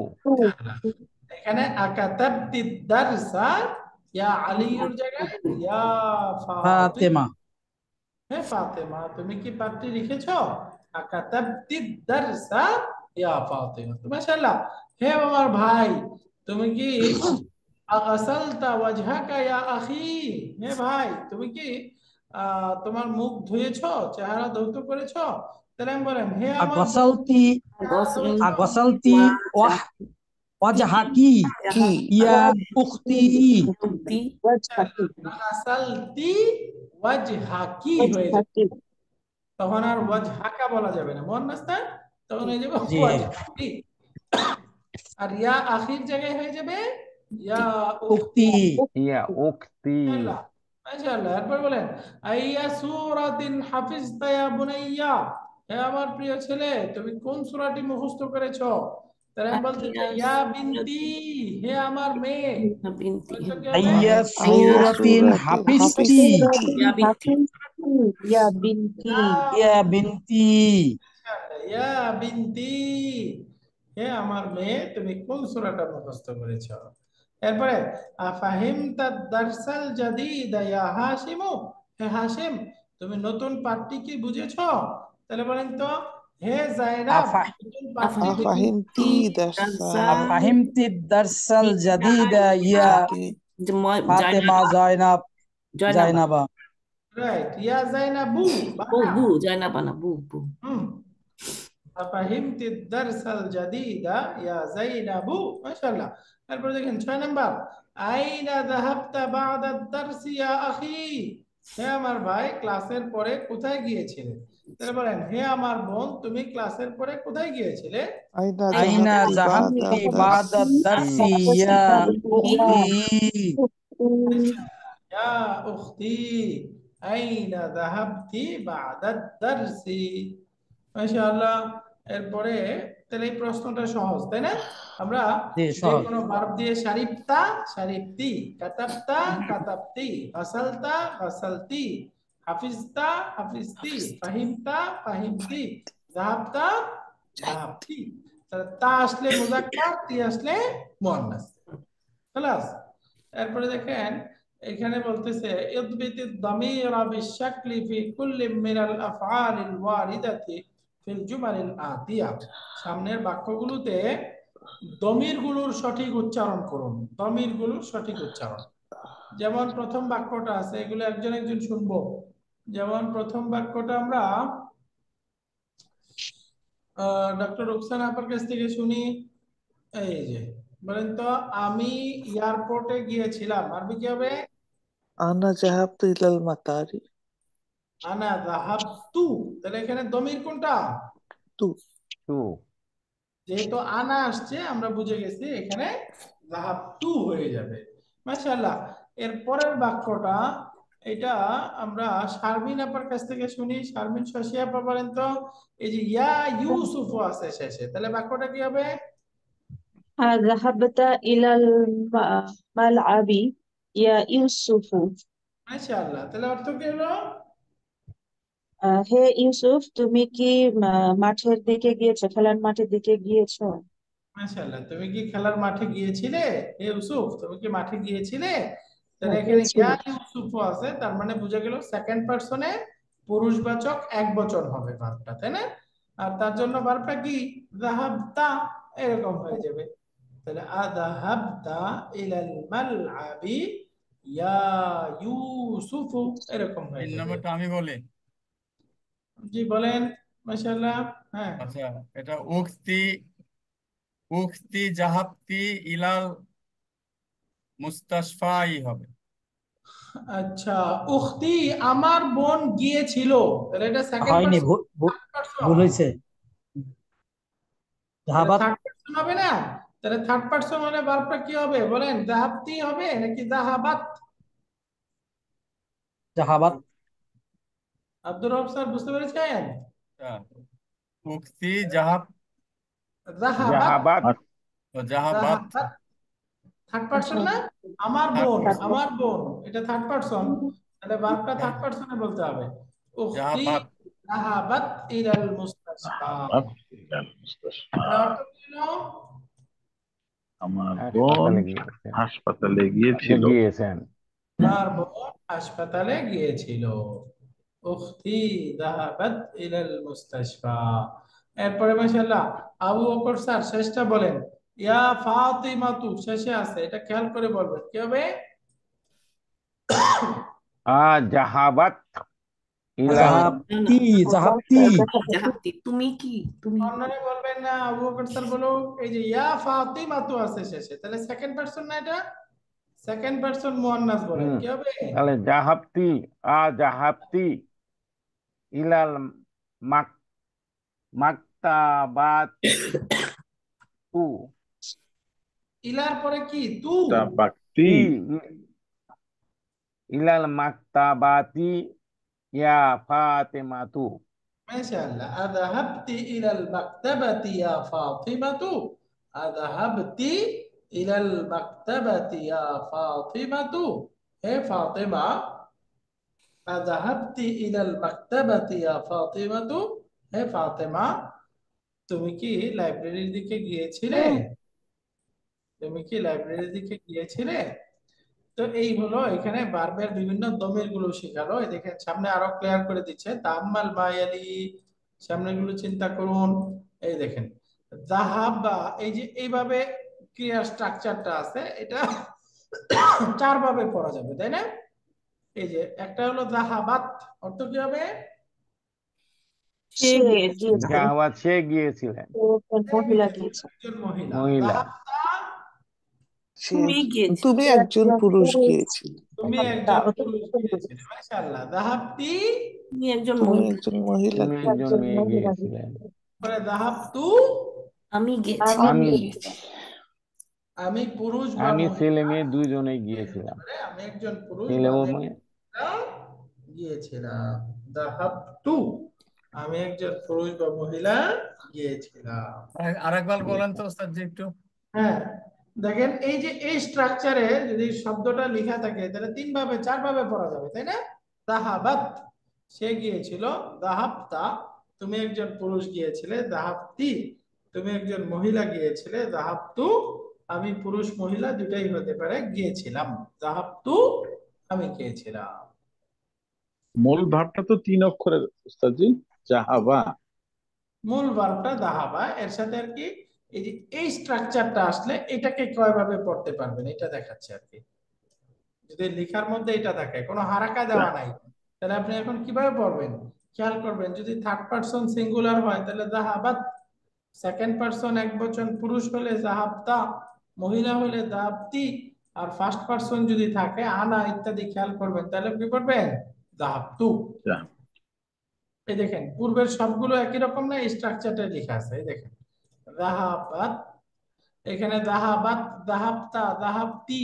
Speaker 1: এখানে আকাতাবতি দারসা ইয়া আলিয়্যুর জায়গায় ইয়া ফাতিমা।
Speaker 4: ফাতেমা।
Speaker 1: হে ফাতেমা তুমি কি পাঠটি লিখেছো? আকাতাবতি দারসা ইয়া ফাতিমা। তো মাশাআল্লাহ। হে আমার ভাই তুমি কি আগাসালতা ওয়াজহাকা ইয়া আখি, হে ভাই তুমি কি তোমার মুখ ধুয়েছো, চেহারা ধৌত করেছো? তাহলে আমি বলেন, হে আমার
Speaker 4: আগসালতি, আগসালতি ওয়াজহাকি ইয়া উখতি।
Speaker 1: আগাসালতি ওয়াজহাকি হয়ে যাবে, তখন আর ওয়াজহাকা বলা যাবে না, মুয়ান্নাস না, তখন হয়ে যাবে
Speaker 4: জি।
Speaker 1: ওয়াজহাকি। আর ইয়া আখির জায়গায় হয়ে যাবে ইয়া
Speaker 4: উক্তি।
Speaker 9: ইয়া উক্তি।
Speaker 1: মাশাআল্লাহ, মাশাআল্লাহ। এরপর বলেন, আইয়া সূরাতিন হাফিজতা ইয়া বুনাইয়া, হে আমার প্রিয় ছেলে তুমি কোন সূরাটি মুখস্থ করেছো? তাহলে আমি বলতে চাই ইয়া বিনতি, হে আমার মেয়ে।
Speaker 5: বিনতি।
Speaker 1: বলছো কি হবে?
Speaker 4: আইয়া সূরাতিন হাফিজতি
Speaker 6: ইয়া বিনতি
Speaker 4: ইয়া বিনতি।
Speaker 1: ইয়া বিনতি, হে আমার মেয়ে তুমি কোন সূরাটা মুখস্থ করেছো? এরপরে আফাহিমতা দারসাল জাদীদা ইয়া হাশিমু, হে হাশিম তুমি নতুন পাঠটি কি বুঝেছো? তাহলে বলেন তো, হে জায়নাব নতুন পাঠটি
Speaker 4: আফাহিমতি দারসাল জাদীদা ইয়া ফাতেমা জয়নাব জায়নাবা।
Speaker 1: রাইট, ইয়া জায়নাবু
Speaker 5: বু জায়নাবা না, বু বু।
Speaker 1: আফাহিমতি দারসাল জাদীদা ইয়া জাইনাবু, মাশাআল্লাহ। তারপর দেখেন 6 নাম্বার, আইনা যাহাবতা বা'দা দারসি ইয়া আখি, হে আমার ভাই ক্লাসের পরে কোথায় গিয়েছিলে? তাহলে বলেন, হে আমার বোন তুমি ক্লাসের পরে কোথায় গিয়েছিলে?
Speaker 4: আইনা যাহাবতি বা'দা দারসি ইয়া উখতি।
Speaker 1: ইয়া উখতি আইনা যাহাবতি বা'দা দারসি, মাশাআল্লাহ। এরপরে তাহলে এই প্রশ্নটা সহজ, তাই না? আমরা
Speaker 4: জি,
Speaker 1: যে
Speaker 4: সহজ।
Speaker 1: কোনো ভার্ব দিয়ে শারিবতা শারিবতি, কাতাবতা কাতাবতি, গাসালতা গাসালতি, হাফিজতা হাফিজতি, ফাহিমতা ফাহিমতি, যাহাবতা যাহাবতি। তাহলে তা আসলে মুজাক্কার, তি আসলে মুয়ান্নাস। খালাস। এরপরে দেখেন এখানে বলতেছে ইদবিতি দামিরা বিশাকলি ফি কুল্লি মিনাল আফআলিল ওয়ারিদাতি ফিল জুমালিল আতিয়া, সামনের বাক্যগুলোতে দমিরগুলোর সঠিক উচ্চারণ করুন, দমিরগুলোর সঠিক উচ্চারণ। যেমন প্রথম বাক্যটা আছে, এগুলো একজন একজন শুনবো। যেমন প্রথম বাক্যটা আমরা ডক্টর রুকসানা আপার কাছ থেকে শুনি। এই যে বলেন তো, আমি এয়ারপোর্টে গিয়েছিলাম, আরবি কি হবে?
Speaker 8: আনা যাহাবতু ইলাল মাতারি।
Speaker 1: আনা যাহাবতু, তাহলে এখানে দমির কোনটা?
Speaker 8: তু
Speaker 9: টু
Speaker 1: যেহেতু আনা আসছে আমরা বুঝে গেছি এখানে যাহাবতু হয়ে যাবে। মাশাআল্লাহ। এর পরের বাক্যটা এটা আমরা শারমিন আপার কাছ থেকে শুনি। শারমিন শশী আপা বলেন তো, এই যে ইয়া ইউসুফ আছে শেষে, তাহলে বাক্যটা কি হবে?
Speaker 6: ذهبت إلى الملعب يا يوسف
Speaker 1: মাশাআল্লাহ, তাহলে অর্থ কি হলো?
Speaker 6: হে ইউসুফ, তুমি কি মাঠের দিকে গিয়েছো, খেলার মাঠের দিকে গিয়েছো?
Speaker 1: মাশাআল্লাহ, তুমি কি খেলার মাঠে গিয়েছিলে? হে ইউসুফ, তুমি কি মাঠে গিয়েছিলে? তাহলে
Speaker 6: হ্যাঁ,
Speaker 1: এখানে ইয়া
Speaker 6: গিয়েছিলে।
Speaker 1: ইউসুফ আছে, তার মানে বোঝা গেল সেকেন্ড পারসনে পুরুষবাচক এক বচন হবে ভার্বটা, তাই না? আর তার জন্য ভার্বটা কি? যাহাবতা, এরকম হয়ে যাবে। তাহলে আযাহাবতা ইলাল মালআবি ইয়া ইউসুফু, এরকম হয়ে
Speaker 2: 3
Speaker 1: যাবে।
Speaker 2: নম্বরটা আমি বলি।
Speaker 1: জি বলেন। মাশাআল্লাহ। হ্যাঁ,
Speaker 2: আচ্ছা, এটা উক্তি উক্তি জাহাবতি ইলাল মুস্তাশফাই হবে।
Speaker 1: আচ্ছা, উখতি আমার বোন গিয়েছিল, তাহলে এটা সেকেন্ড
Speaker 4: হয়নি,
Speaker 1: পারসন,
Speaker 4: ভুল হয়েছে।
Speaker 1: তাহলে
Speaker 4: জাহাবাত
Speaker 1: থার্ড পারসন হবে না? তাহলে থার্ড পারসন হলে ভার্বটা কি হবে বলেন? যাহাবতি হবে নাকি যাহাবাত?
Speaker 4: জাহাবাত
Speaker 1: আব্দুর রব স্যার বুঝতে পেরেছেন?
Speaker 2: আচ্ছা, উক্তি জাহাব
Speaker 1: যাহাবাত,
Speaker 9: জাহাবাত
Speaker 2: ও জাহাবাত
Speaker 1: যাহাবাত থার্ড
Speaker 6: আচ্ছা,
Speaker 1: পারসন না? আমার
Speaker 2: থার্ড
Speaker 1: বোন,
Speaker 2: পারসন।
Speaker 1: আমার বোন, এটা থার্ড পারসন, তাহলে ভার্বটা থার্ড পারসনে বলতে হবে। উখতি
Speaker 2: জাহাবাত
Speaker 1: যাহাবাত ইলাল মুস্তাশফা। তাহলে অর্থ কি হলো?
Speaker 7: আমার বোন
Speaker 9: হাসপাতালে গিয়েছেন
Speaker 7: হাসপাতালে গিয়েছিল।
Speaker 9: গিয়েছেন
Speaker 1: আমার বোন হাসপাতালে গিয়েছিল। উখতি যাহাবাত ইলাল মুস্তাশফা। এরপরে মাশাআল্লাহ আবু বকর স্যার শেষটা বলেন। ইয়া ফাতিমাতু শেষে আছে, এটা খেয়াল করে বলবেন, কি হবে?
Speaker 9: জাহাবাত ইলাল
Speaker 5: না, না,
Speaker 4: জাহাবতি জাহাবতি
Speaker 5: জাহাবতি, তুমি কি, তুমি
Speaker 1: অন্যরা বলবেন না, আবু বকর স্যার বলো। এই যে ইয়া ফাতিমাতু আছে শেষে, তাহলে সেকেন্ড পারসন না এটা? সেকেন্ড পারসন মুয়ান্নাস বলেন,
Speaker 9: হুম
Speaker 1: কি হবে?
Speaker 9: তাহলে জাহাবতি ইলাল মাক মাকতাবাতু
Speaker 1: ইলার পরে কি? তু।
Speaker 7: তা বাক্তি
Speaker 9: ইলাল মাকতাবাতি ইয়া ফাতেমাতু
Speaker 1: মাশাআল্লাহ। আযহাবতি ইলাল মাকতাবাতি ইয়া ফাতিমাতু। আযহাবতি ইলাল মাকতাবাতি ইয়া ফাতিমাতু। হে ফাতিমা, আযহাবতি ইলাল মাকতাবাতি ইয়া ফাতিমাতু। হে ফাতিমা, তুমি কি লাইব্রেরির দিকে গিয়েছিলে? তুমি কি লাইব্রেরির দিকে গিয়েছিলে? তো এই হলো এখানে ভার্বের বিভিন্ন দমির গুলো শেখালো। এই দেখেন সামনে আরো ক্লিয়ার করে দিচ্ছে, তাম্মাল মায়ালি, সামনের গুলো চিন্তা করুন। এই দেখেন যাহাবা, এই যে এইভাবে ক্রিয়ার স্ট্রাকচারটা আছে, এটা চার ভাবে পড়া যাবে, তাই না? এই যে একটা হলো যাহাবাত, অর্থ কি হবে?
Speaker 6: সে গিয়েছিল,
Speaker 9: জাহাবাত সে গিয়েছিলেন
Speaker 6: মহিলা গিয়েছে।
Speaker 1: একজন মহিলা।
Speaker 9: মহিলা
Speaker 1: যাহাবতা,
Speaker 8: সে
Speaker 5: তুমি গিয়েছো।
Speaker 8: তুমি একজন পুরুষ গিয়েছিলে।
Speaker 1: তুমি একজন পুরুষ গিয়েছিলে। মাশাআল্লাহ। যাহাবতি,
Speaker 5: তুমি একজন
Speaker 8: তুমি
Speaker 5: মহিলা।
Speaker 8: একজন মহিলা
Speaker 9: তুমি একজন মেয়ে গিয়েছিলেন
Speaker 1: পরে যাহাবতু,
Speaker 5: আমি গেছি।
Speaker 9: আমি
Speaker 1: আমি পুরুষ বা
Speaker 9: আমি ছেলে
Speaker 1: মহিলা
Speaker 9: মেয়ে দুইজনেই গিয়েছিলাম
Speaker 1: বলে, আমি একজন পুরুষ
Speaker 9: ছেলে
Speaker 1: বা
Speaker 9: ও
Speaker 1: আমি
Speaker 9: মেয়ে
Speaker 1: একজন মহিলা গিয়েছিলাম। যাহাবতু, আমি একজন পুরুষ বা মহিলা গিয়েছিলাম।
Speaker 2: আরেকবার বলেন তো ওস্তাদ জি একটু।
Speaker 1: হ্যাঁ, দেখেন এই যে এই স্ট্রাকচারে যদি শব্দটা লেখা থাকে তাহলে তিন ভাবে চার ভাবে পড়া যাবে, তাই না? যাহাবাত, সে গিয়েছিল। যাহাবতা, তুমি একজন পুরুষ গিয়েছিলে। যাহাবতি, তুমি একজন মহিলা গিয়েছিলে। যাহাবতু, আমি পুরুষ মহিলা দুটাই হতে পারে, গিয়েছিলাম। যাহাবতু, আমি গিয়েছিলাম।
Speaker 7: মূল ভাবটা তো 3 অক্ষরের উস্তাদজি, জাহাবা।
Speaker 1: মূল ভার্বটা যাহাবা, এর সাথে আর কি এই যে এই স্ট্রাকচারটা আসলে এটাকে কয় ভাবে পড়তে পারবেন এটা দেখাচ্ছে আর কি। যদি লেখার মধ্যে এটা থাকে, কোনো হারাকা দেওয়া নাই, তাহলে আপনি এখন কিভাবে পড়বেন খেয়াল করবেন। যদি থার্ড পারসন সিঙ্গুলার হয় তাহলে যাহাবাত, সেকেন্ড পারসন এক বচন পুরুষ হলে যাহাবতা, মহিলা হলে যাহাবতি, আর ফার্স্ট পারসন যদি থাকে আনা ইত্যাদি খেয়াল করবেন, তাহলে কি করবেন? যাহাবতু। এই দেখেন পূর্বের সবগুলো একই রকম না, স্ট্রাকচারটা লেখা আছে। এই দেখেন যাহাবাত, এখানে যাহাবাত, যাহাবতা, যাহাবতি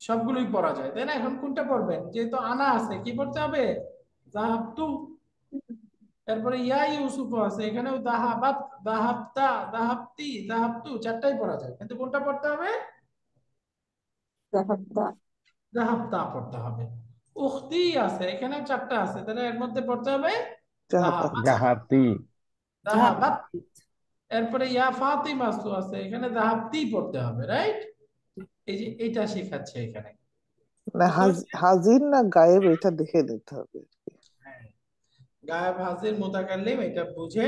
Speaker 1: সবগুলোই পড়া যায়, তাই না? এখন কোনটা পড়বেন? যেহেতু আনা আছে কি পড়তে হবে? যাহাবতু। তারপরে ইয়া ইউসুফ আছে, এখানেও যাহাবাত, যাহাবতা, যাহাবতি, যাহাবতু চারটাই পড়া যায়, কিন্তু কোনটা পড়তে হবে?
Speaker 6: যাহাবতা।
Speaker 1: যাহাবতা পড়তে হবে। উখতি আছে, এখানে চারটা আছে, তাহলে এর মধ্যে পড়তে হবে
Speaker 8: যাহাবাত।
Speaker 1: যাহাবাত,
Speaker 9: জাহাতি
Speaker 1: যাহাবাত। এরপরে ইয়া ফাতিমা আছে, এখানে যাহাবতি পড়তে হবে, রাইট? এই যে এটা শেখাচ্ছে এখানে।
Speaker 8: না হাজির না গায়েব এটা দেখে নিতে হবে।
Speaker 1: হ্যাঁ, গায়েব হাজির মুতাকাল্লিম এটা বুঝে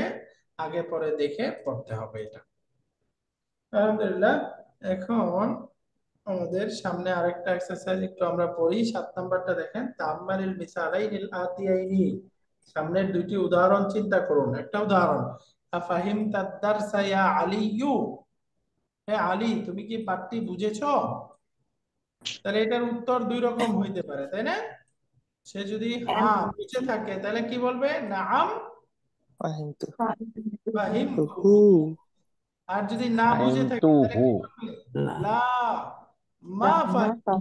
Speaker 1: আগে পরে দেখে পড়তে হবে এটা। আলহামদুলিল্লাহ। এখন আমাদের সামনে আরেকটা এক্সারসাইজ একটু আমরা পড়ি। 7 নাম্বারটা দেখেন, তাআম্মালিল মিসালাইনিল আতিয়াইনি। সামনের দুইটি উদাহরণ চিন্তা করুন। একটা উদাহরণ, আফাহিমতাদ দারসা ইয়া আলিয়্যু, হে আলী তুমি কি পাঠটি বুঝেছো? তাহলে এটার উত্তর দুই রকম হইতে পারে, তাই না? সে যদি হ্যাঁ বুঝে থাকে তাহলে কি বলবে? নাআম
Speaker 8: ফাহিমতু।
Speaker 1: ফাহিমতুহু। আর যদি না বুঝে থাকে তাহলে কি বলবে? লা মা ফাহিমতু।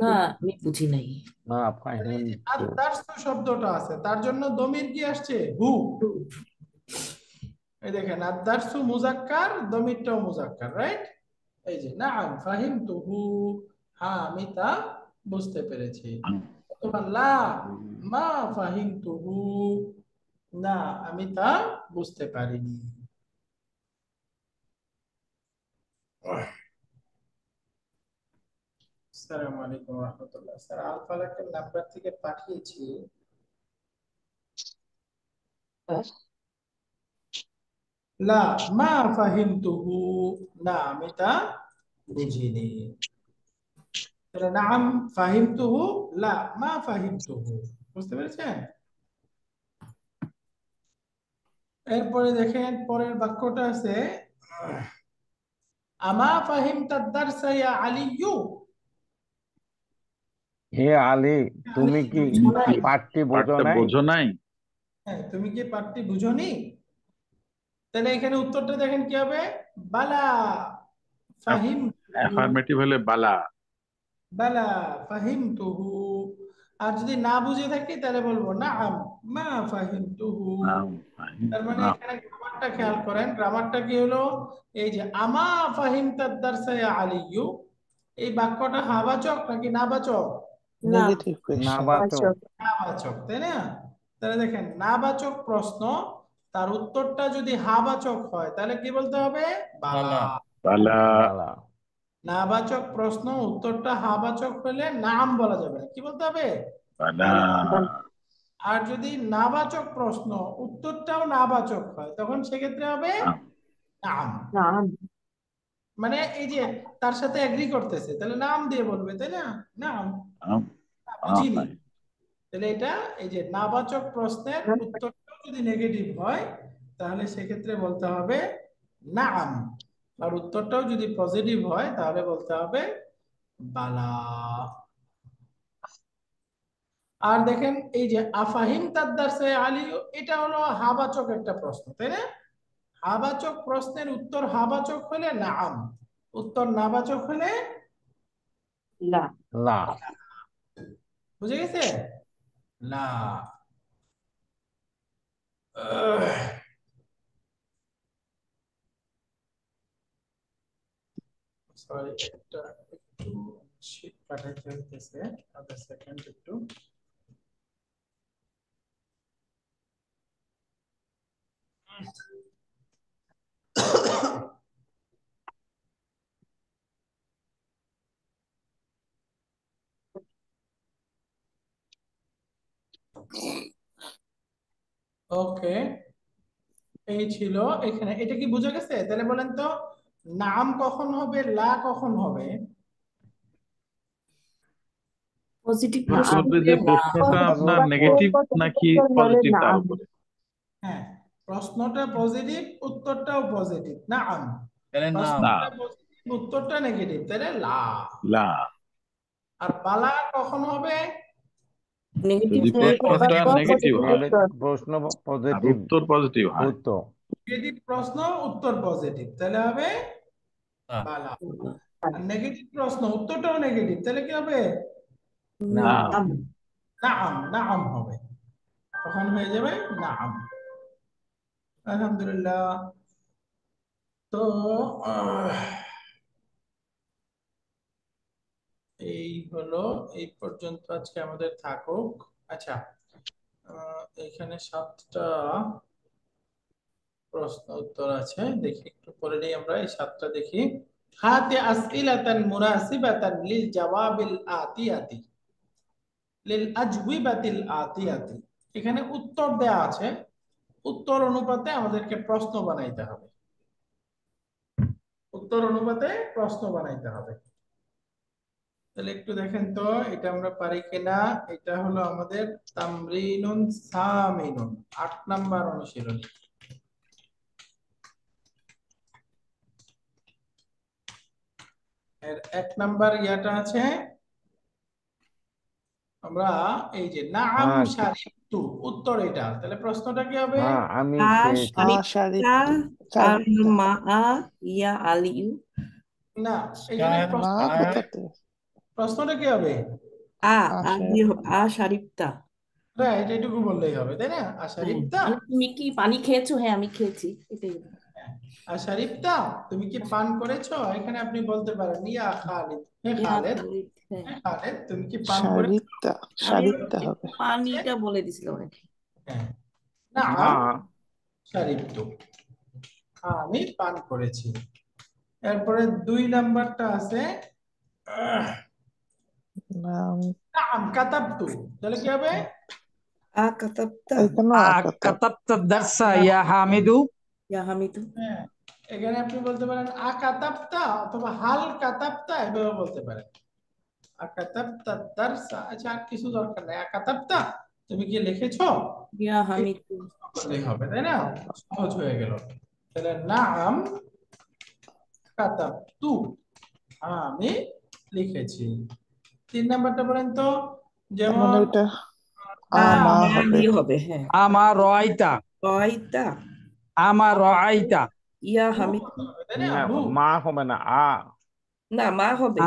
Speaker 5: না আমি বুঝি নাই।
Speaker 9: না
Speaker 1: তাহলে এই যে
Speaker 9: ফাহিমতু
Speaker 1: আদ-দারসু শব্দটা আছে তার জন্য দমির কি আসছে? হু। এই দেখেন আদ-দারসু মুজাক্কার, দমিরটাও মুজাক্কার, রাইট? এই যে নাআম ফাহিমতুহু, হ্যাঁ আমি তা বুঝতে পেরেছি। অথবা লা মা ফাহিমতুহু, না আমি তা বুঝতে পারিনি। আসসালামু আলাইকুম ওয়া রাহমাতুল্লাহ। স্যার আল ফালাকের নাম্বার থেকে পাঠিয়েছি। লা মা ফাহিমতুহু, না আমি তা বুঝিনি। তাহলে নাম ফাহিমতুহু, লা মা ফাহিমতুহু। বুঝতে পেরেছেন? এরপরে দেখেন পরের বাক্যটা আছে, আমা ফাহিমতাদ দারসা ইয়া আলিয়্যু।
Speaker 9: হে আলী তুমি কি পাঠটি বোঝো
Speaker 7: পাঠটা
Speaker 9: নাই?
Speaker 7: বোঝো নাই?
Speaker 1: হ্যাঁ, তুমি কি পাঠটি বুঝোনি? তাহলে এখানে উত্তরটা দেখেন কি হবে? বালা ফাহিমতুহু,
Speaker 7: অ্যাফার্মেটিভ হলে বালা।
Speaker 1: বালা ফাহিমতুহু। আর যদি না বুঝে থাকি তাহলে বলবো নাআম মা ফাহিমতুহু।
Speaker 7: নাম
Speaker 1: তার মানে
Speaker 7: নাম।
Speaker 1: এখানে গ্রামারটা খেয়াল করেন, গ্রামারটা কি হলো? এই যে আমা ফাহিমতাদ দারসা ইয়া আলিয়্যু, এই বাক্যটা হাবাচক নাকি নাবাচক?
Speaker 5: না
Speaker 8: নেগেটিভ
Speaker 9: না
Speaker 8: কোয়েশ্চেন।
Speaker 9: বাচক
Speaker 1: নাবাচক, তাই না? তাহলে দেখেন নাবাচক প্রশ্ন, তার উত্তরটা যদি হাবাচক হয় তাহলে কি বলতে হবে? বালা।
Speaker 7: বালা।
Speaker 9: বালা
Speaker 1: নাবাচক প্রশ্ন উত্তরটা হাবাচক হলে নাম বলা যাবে না, কি বলতে হবে?
Speaker 7: বালা।
Speaker 1: বালা। আর যদি নাবাচক প্রশ্ন উত্তরটাও নাবাচক হয় তখন সেক্ষেত্রে হবে
Speaker 7: নাম।
Speaker 1: নাম।
Speaker 6: নাম।
Speaker 1: মানে এই যে তার সাথে এগ্রি করতেছে তাহলে নাম দিয়ে বলবে, তাই না? নাম,
Speaker 7: নাম।
Speaker 1: বুঝিনি। তাহলে এটা এই যে নাবাচক প্রশ্নের উত্তরটাও যদি নেগেটিভ হয় তাহলে সেক্ষেত্রে বলতে হবে নাম, আর উত্তরটাও যদি পজিটিভ হয় তাহলে বলতে হবে বালা। আর দেখেন এই যে আফাহিম তাদ্দারসে আলী, এটা হলো হাবাচক একটা প্রশ্ন, তাই না? হাবাচক প্রশ্নের উত্তর হাবাচক হলে নাম, উত্তর নাবাচক হলে
Speaker 6: লা।
Speaker 9: লা
Speaker 1: বুঝে গেছে? লা। সরি, একটা একটু শীট পাঠাইতে হইতেছে, আধা সেকেন্ড একটু। ওকে, এই ছিল এখানে। এটা কি বুঝে গেছে? তাহলে বলেন তো নাম কখন হবে, লা কখন হবে?
Speaker 5: পজিটিভ
Speaker 6: নাম
Speaker 5: প্রশ্ন
Speaker 7: করবে
Speaker 5: হলে
Speaker 7: যে
Speaker 5: না।
Speaker 7: প্রশ্নটা আপনার
Speaker 6: বা
Speaker 7: নেগেটিভ
Speaker 6: পূর্ব
Speaker 7: নাকি
Speaker 6: উত্তর হলে
Speaker 7: পজিটিভ তার
Speaker 6: নাম।
Speaker 7: উপরে।
Speaker 1: হ্যাঁ, প্রশ্নটা পজিটিভ উত্তরটাও পজিটিভ, নাম।
Speaker 2: তাহলে নাম।
Speaker 7: না,
Speaker 1: প্রশ্নটা পজিটিভ উত্তরটা নেগেটিভ, তাহলে লা।
Speaker 7: লা।
Speaker 1: আর বালা কখন হবে?
Speaker 5: নেগেটিভ
Speaker 7: যদি প্রশ্নটা নেগেটিভ হয়
Speaker 9: প্রশ্ন
Speaker 7: আর
Speaker 9: পজিটিভ
Speaker 7: উত্তর পজিটিভ হয়,
Speaker 9: উত্তর
Speaker 1: নেগেটিভ প্রশ্ন উত্তর পজিটিভ, তাহলে হবে
Speaker 2: হ্যাঁ।
Speaker 1: বালা। আর নেগেটিভ প্রশ্ন উত্তরটাও নেগেটিভ, তাহলে কি হবে?
Speaker 7: না
Speaker 1: নাম, নাম হবে, তখন হয়ে যাবে নাম। আলহামদুলিল্লাহ। তো এই হলো, এই পর্যন্ত আজকে আমাদের থাকুক। আচ্ছা, এখানে 7টা প্রশ্ন উত্তর আছে, দেখি একটু পরে নেই আমরা, এই 7টা দেখি। হাতে আসইলাতান মুনাসিবাতান লিল জাওয়াবিল আতিয়াতি, লিল আজওয়িবাতিল আতিয়াতি। এখানে উত্তর দেয়া আছে, উত্তর অনুপাতে আমাদেরকে প্রশ্ন বানাইতে হবে, উত্তর অনুপাতে প্রশ্ন বানাইতে হবে। তাহলে একটু দেখেন তো এটা আমরা পারি কিনা। এটা হলো আমাদের তামরিনুন সামিনুন, 8 নাম্বার অনুশীলনী। এর 1 নাম্বার ইয়াটা আছে, আমরা এই যে নাম শারিবতু, উত্তর এটা, তাহলে প্রশ্নটা কি হবে?
Speaker 9: হ্যাঁ আমি খেয়েছি
Speaker 5: আশারিবতা আর মা ইয়া আলিউ।
Speaker 1: না, এখানে
Speaker 8: মা কোথাতে?
Speaker 1: প্রশ্নটা কি হবে?
Speaker 5: আশারিবতা।
Speaker 1: রাইট, এটুকু বললেই হবে, তাই না? আশারিবতা,
Speaker 5: মানে তুমি কি পানি খেয়েছো? হ্যাঁ আমি খেয়েছি, এটাই।
Speaker 1: আশারিবতা, তুমি কি পান করেছো? এখানে আপনি বলতে পারেন ইয়া খালিদ, হে
Speaker 5: ইয়া
Speaker 1: খালিদ,
Speaker 5: খালিদ, হ্যাঁ।
Speaker 1: হে খালিদ, তুমি কি পান করেছো?
Speaker 8: শারিবতা,
Speaker 5: আমি
Speaker 8: শারিবতা হবে।
Speaker 5: পানিটা বলে দিছিলাম নাকি?
Speaker 1: হ্যাঁ, নাম শারিবতু, আমি পান করেছি। এরপরে 2 নাম্বারটা আছে
Speaker 8: নাম
Speaker 1: নাম কাতাবতু, তাহলে কি হবে?
Speaker 5: কাতাবতা
Speaker 8: এখানে আকাতা।
Speaker 4: কাতাবতা দারসা ইয়া হামিদু।
Speaker 5: ইয়া হামিদু।
Speaker 1: হ্যাঁ, এখানে আপনি বলতে পারেন আকাতাবতা অথবা হাল কাতাবতা, এভাবে বলতে পারেন। আকাতাবতা দারসা, আচ্ছা আর কিছু দরকার নাই, আকাতাবতা, তুমি কি লিখেছো?
Speaker 5: ইয়া হামিদু
Speaker 1: বললেই হবে, তাই না? সহজ হয়ে গেল। তাহলে নাম কাতাবতু, আমি লিখেছি। 3 নাম্বারটা বলেন তো, যেমন
Speaker 8: এটা আমা হবে।
Speaker 5: হবে, হ্যাঁ।
Speaker 4: আমার রাইতা,
Speaker 5: রাইতা
Speaker 4: আমার রাইতা,
Speaker 5: ইয়া হামিদু।
Speaker 1: তাই না?
Speaker 9: না
Speaker 1: হু,
Speaker 9: মা হবে না
Speaker 5: না, মা হবে।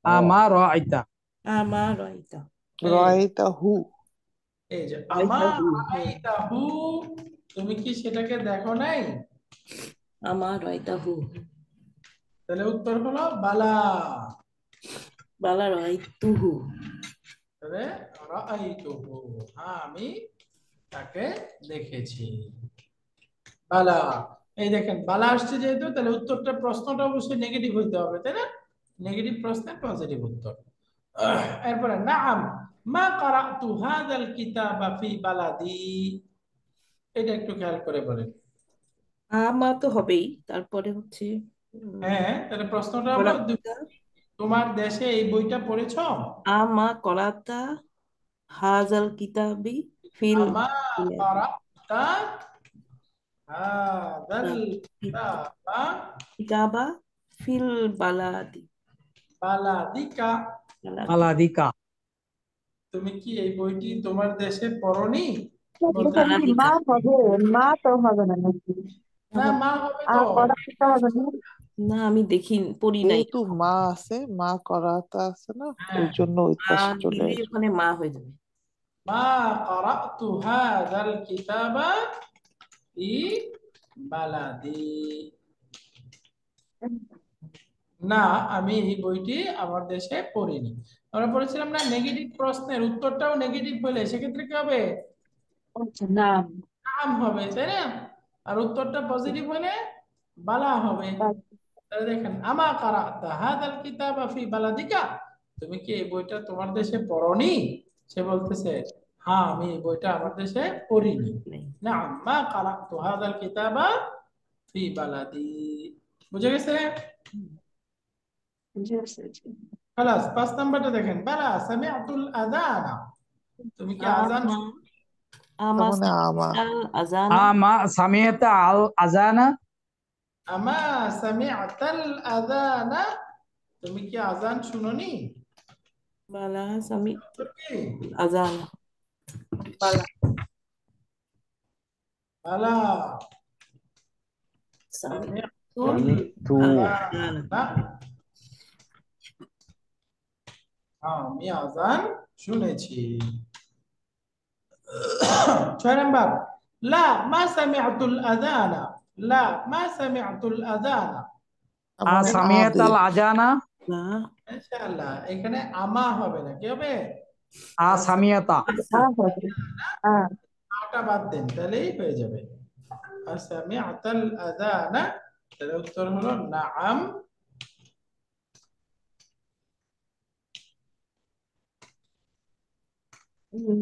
Speaker 4: আমার রাইতা।
Speaker 5: আমার রাইতা।
Speaker 8: রাইতাহু।
Speaker 1: এই যে
Speaker 5: রাইতাহু,
Speaker 1: রাইতাহু, তুমি কি সেটাকে দেখো নাই?
Speaker 5: আমার রাইতাহু।
Speaker 1: তাহলে উত্তর হলো বালা।
Speaker 5: বালা রাইতুহু।
Speaker 1: তাহলে রাআইতুহু, হ্যাঁ আমি তাকে দেখেছি। বালা, এই দেখেন বালা আসছে যেহেতু, তাহলে উত্তরটা, প্রশ্নটা অবশ্যই নেগেটিভ হইতে হবে, তাই না? নেগেটিভ প্রশ্নের পজিটিভ উত্তর। এরপরে নাম মা কারাতু হাযাল কিতাবা ফি বালাদি, এটা একটু খেয়াল করে বলেন।
Speaker 5: আমা তো হবেই, তারপরে হচ্ছে
Speaker 1: হ্যাঁ, তাহলে প্রশ্নটা হলো তোমার দেশে এই বইটা পড়েছো?
Speaker 5: আমা করাতা হাজাল কিতাবি ফিল
Speaker 1: আমা কারাতা হাযাল কিতাবা
Speaker 5: কিতাবা ফিল বালাদি।
Speaker 1: বালাদিকা,
Speaker 4: আলাদিকা।
Speaker 1: তুমি কি এই বইটি তোমার দেশে পড়নি?
Speaker 6: মা হবে, মা তো হবে না নাকি?
Speaker 1: না, মা হবে
Speaker 6: আর
Speaker 1: তো।
Speaker 6: করাতে হবে না।
Speaker 5: না আমি দেখি, পড়ি নাই।
Speaker 8: যেহেতু মা আছে, মা করাতা আছে না, ওই জন্য ওই পাশে চলে আসবে।
Speaker 5: ওখানে মা হয়ে যাবে।
Speaker 1: মা কারাতু হাযাল কিতাবা ফি বালাদি, না আমি এই বইটি আমার দেশে পড়িনি। আমরা পড়েছিলাম না, নেগেটিভ প্রশ্নের উত্তরটাও নেগেটিভ হলে সেক্ষেত্রে কি হবে?
Speaker 6: আচ্ছা, নাম।
Speaker 1: নাম হবে, তাই না? আর উত্তরটা পজিটিভ হলে বালা হবে। তাহলে দেখেন আমা কারাতা হাযাল কিতাবা ফি বালাদিকা, তুমি কি এই বইটা তোমার দেশে পড়নি? সে বলতেছে হ্যাঁ আমি এই বইটা আমার দেশে পড়িনি। না মা কারাতু হাযাল কিতাবা ফি বালাদি, বুঝে গেছে? খালাস। 5 নাম্বারটা দেখেন, বালা সামিআতুল আযানা, তুমি কি আযান
Speaker 5: আমা
Speaker 8: তার মানে আমা।
Speaker 5: আযানা।
Speaker 4: আমা সামিয়াতা আল আজানা,
Speaker 1: আমা সামিআতাল আযানা, তুমি কি আযান শুনোনি?
Speaker 5: বালা সামি
Speaker 1: উত্তর কি?
Speaker 5: আজান বালা
Speaker 1: বালা
Speaker 5: সামিতুল
Speaker 9: সামি'তু
Speaker 5: আজান।
Speaker 1: না, আমি আজান শুনেছি। 6 নাম্বার, লা মা সামি'তুল আযানা, লা মা সামি'তুল আযানা।
Speaker 8: আমার
Speaker 4: সামিয়াতাল আজানা,
Speaker 5: না
Speaker 1: ইনশাআল্লাহ এখানে আমা হবে না, কি হবে?
Speaker 4: সামিয়াতা,
Speaker 6: হবে
Speaker 1: আটা বাদ দেন তাহলেই হয়ে যাবে। আসামি'তাল আযানা, তাহলে উত্তর হলো নাআম।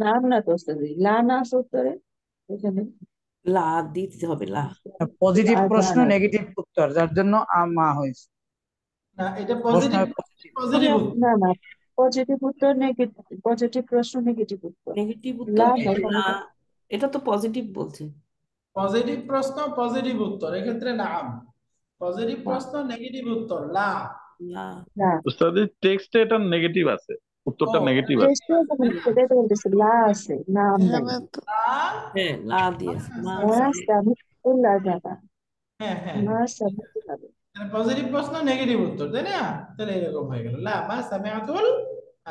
Speaker 6: নাম না তো ওস্তাদ, লা না আছে উত্তরে এখানে।
Speaker 5: লা দিতে হবে লা।
Speaker 4: পজিটিভ প্রশ্ন
Speaker 6: আজানা
Speaker 4: নেগেটিভ উত্তর, যার জন্য আমা হয়েছে।
Speaker 1: না, এটা
Speaker 4: প্রশ্ন
Speaker 1: পজিটিভ, পজিটিভ উত্তর।
Speaker 6: না না, পজিটিভ উত্তর নেগেটিভ, পজিটিভ প্রশ্ন নেগেটিভ উত্তর।
Speaker 5: নেগেটিভ উত্তর
Speaker 6: লা
Speaker 5: কি?
Speaker 6: হবে
Speaker 5: না,
Speaker 6: না।
Speaker 5: এটা তো পজিটিভ বলছে।
Speaker 1: পজিটিভ প্রশ্ন পজিটিভ উত্তর, এক্ষেত্রে নাআম। পজিটিভ প্রশ্ন নেগেটিভ উত্তর লা।
Speaker 5: না
Speaker 6: না,
Speaker 7: উস্তাদের টেক্সটে এটা নেগেটিভ আছে, উত্তরটা
Speaker 1: ও
Speaker 7: নেগেটিভ আছে।
Speaker 6: টেস্টে সেটাই তো বলতেছি, লা আছে, নাম নাই।
Speaker 8: এখানে তো
Speaker 1: লা,
Speaker 5: হ্যাঁ লা দিয়েছে মা
Speaker 6: মা সামিউল আযানা,
Speaker 1: হ্যাঁ হ্যাঁ,
Speaker 6: মা সামিউল আযানা।
Speaker 1: পজিটিভ প্রশ্ন নেগেটিভ উত্তর, তাই না? তাহলে এরকম হয়ে গেল, লা মা সামি'তুল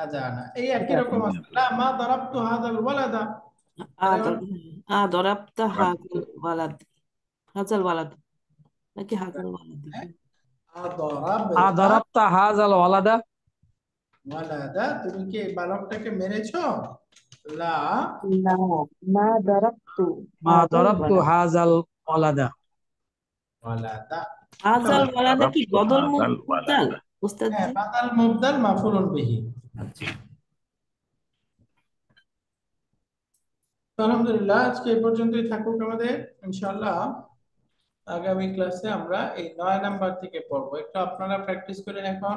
Speaker 1: আযানা। এই একই রকম আছে, লা মা দারাবতু হাযাল ওয়ালাদা।
Speaker 5: দরাবতা হাজাল ওয়ালাদ, হাজাল ওয়ালাদ নাকি হাজাল ওয়ালাদ?
Speaker 4: আদারাবতা হাযাল ওয়ালাদা,
Speaker 1: ওয়ালাদা, তুমি কি এই বালকটাকে মেরেছো? লা
Speaker 6: না, মা দারাবতু
Speaker 4: মা
Speaker 6: হাযাল
Speaker 4: দারাবতু
Speaker 6: ওয়ালাদ।
Speaker 4: হাযাল ওয়ালাদা।
Speaker 1: ওয়ালাদা।
Speaker 5: হাজাল ওয়ালাদা কি বদল
Speaker 7: হাযাল
Speaker 5: মুবদাল
Speaker 7: ওয়ালাদা।
Speaker 5: উস্তাদ
Speaker 1: হ্যাঁ,
Speaker 5: জি?
Speaker 1: বাদাল মুবদাল মাফউলুন বিহি।
Speaker 5: আচ্ছা
Speaker 1: তো আলহামদুলিল্লাহ, আজকে এই পর্যন্তই থাকুক আমাদের। ইনশাআল্লাহ আগামী ক্লাসে আমরা এই 9 নাম্বার থেকে পড়বো। একটু আপনারা প্র্যাকটিস করেন এখন।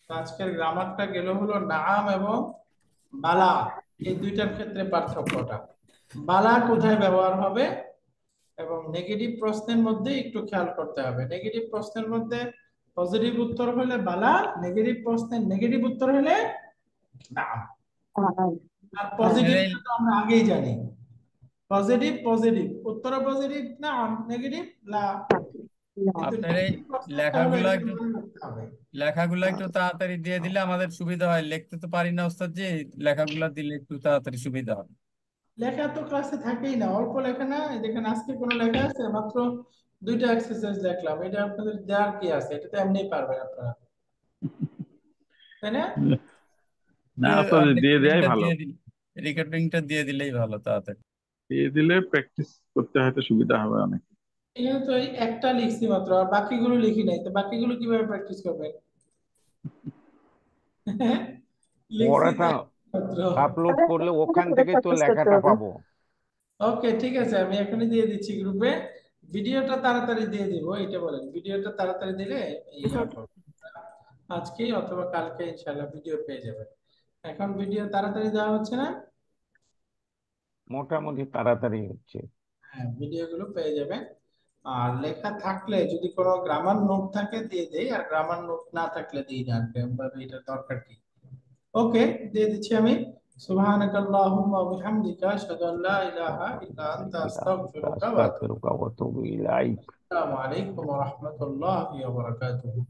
Speaker 1: তো আজকের গ্রামারটা গেল হলো নাআম এবং বালা, এই দুইটার ক্ষেত্রে পার্থক্যটা। বালা কোথায় ব্যবহার হবে এবং নেগেটিভ প্রশ্নের মধ্যে একটু খেয়াল করতে হবে। নেগেটিভ প্রশ্নের মধ্যে পজিটিভ উত্তর হলে বালা, নেগেটিভ প্রশ্নের নেগেটিভ উত্তর হলে নাআম। আর পজিটিভ
Speaker 2: এই
Speaker 1: তো আমরা আগেই জানি, পজিটিভ পজিটিভ উত্তর, পজিটিভ নাআম, নেগেটিভ লা। কিন্তু
Speaker 2: আপনার এই
Speaker 1: negative প্রশ্নটা হলো
Speaker 2: লেখাগুলো
Speaker 1: এটা
Speaker 2: একটু
Speaker 1: মনে রাখতে হবে।
Speaker 2: লেখাগুলো একটু তাড়াতাড়ি দিয়ে দিলে আমাদের সুবিধা হয়, লিখতে তো পারি না ওস্তাদ জি, লেখাগুলো দিলে একটু তাড়াতাড়ি সুবিধা হয়।
Speaker 1: লেখা তো ক্লাসে থাকেই না, অল্প লেখা না। এই দেখেন আজকে কোনো লেখা আছে? মাত্র 2টা এক্সারসাইজ দেখলাম। এটা আপনাদের দেওয়ার কি আছে? এটা তো এমনিই পারবেন আপনারা, তাই না?
Speaker 7: না উস্তাদ, দিয়ে দেয়াই
Speaker 2: রেকর্ডিংটা
Speaker 7: ভালো।
Speaker 2: দিয়ে দিলে, রেকর্ডিংটা দিয়ে দিলেই ভালো তাড়াতাড়ি।
Speaker 7: দিয়ে দিলে প্র্যাকটিস করতে হয়তো সুবিধা হবে অনেক।
Speaker 1: এখানে তো এই একটা লিখছি মাত্র, আর বাকিগুলো লিখি নাই। তো বাকিগুলো কিভাবে প্র্যাকটিস করবেন? লিখছি তো
Speaker 9: পড়াটা
Speaker 1: মাত্র।
Speaker 9: আপলোড করলে ওখান
Speaker 6: পুরো
Speaker 9: থেকে তো
Speaker 6: প্র্যাকটিস করতে
Speaker 9: লেখাটা
Speaker 6: হবে।
Speaker 9: পাবো।
Speaker 1: ওকে, ঠিক আছে, আমি এখনই দিয়ে দিচ্ছি গ্রুপে। ভিডিওটা তাড়াতাড়ি দিয়ে দিব, এটা বলেন। ভিডিওটা তাড়াতাড়ি দিলে আজকেই অথবা কালকে ইনশাআল্লাহ ভিডিও পেয়ে যাবেন। এখন ভিডিও তাড়াতাড়ি দেওয়া হচ্ছে না?
Speaker 9: মোটামুটি তাড়াতাড়ি হচ্ছে।
Speaker 1: হ্যাঁ, ভিডিওগুলো পেয়ে যাবেন। আর লেখা থাকলে যদি কোনো গ্রামার নোট থাকে দিয়ে দেই, আর গ্রামার নোট না থাকলে দিই না। এটা দরকার কি? ওকে, দিয়ে দিচ্ছি আমি। সুবহানাকাল্লাহুম্মা ওয়া বিহামদিকা আশহাদু আল্লা ইলাহা ইল্লা আনতা আস্তাগফিরুকা ওয়া আতুবু
Speaker 9: আস্তাগফিরুকা ওয়া আতুবু ইলাইক।
Speaker 1: ইলাইক। আসসালামু আলাইকুম ওয়া রাহমাতুল্লাহি ওয়া বারাকাতুহু।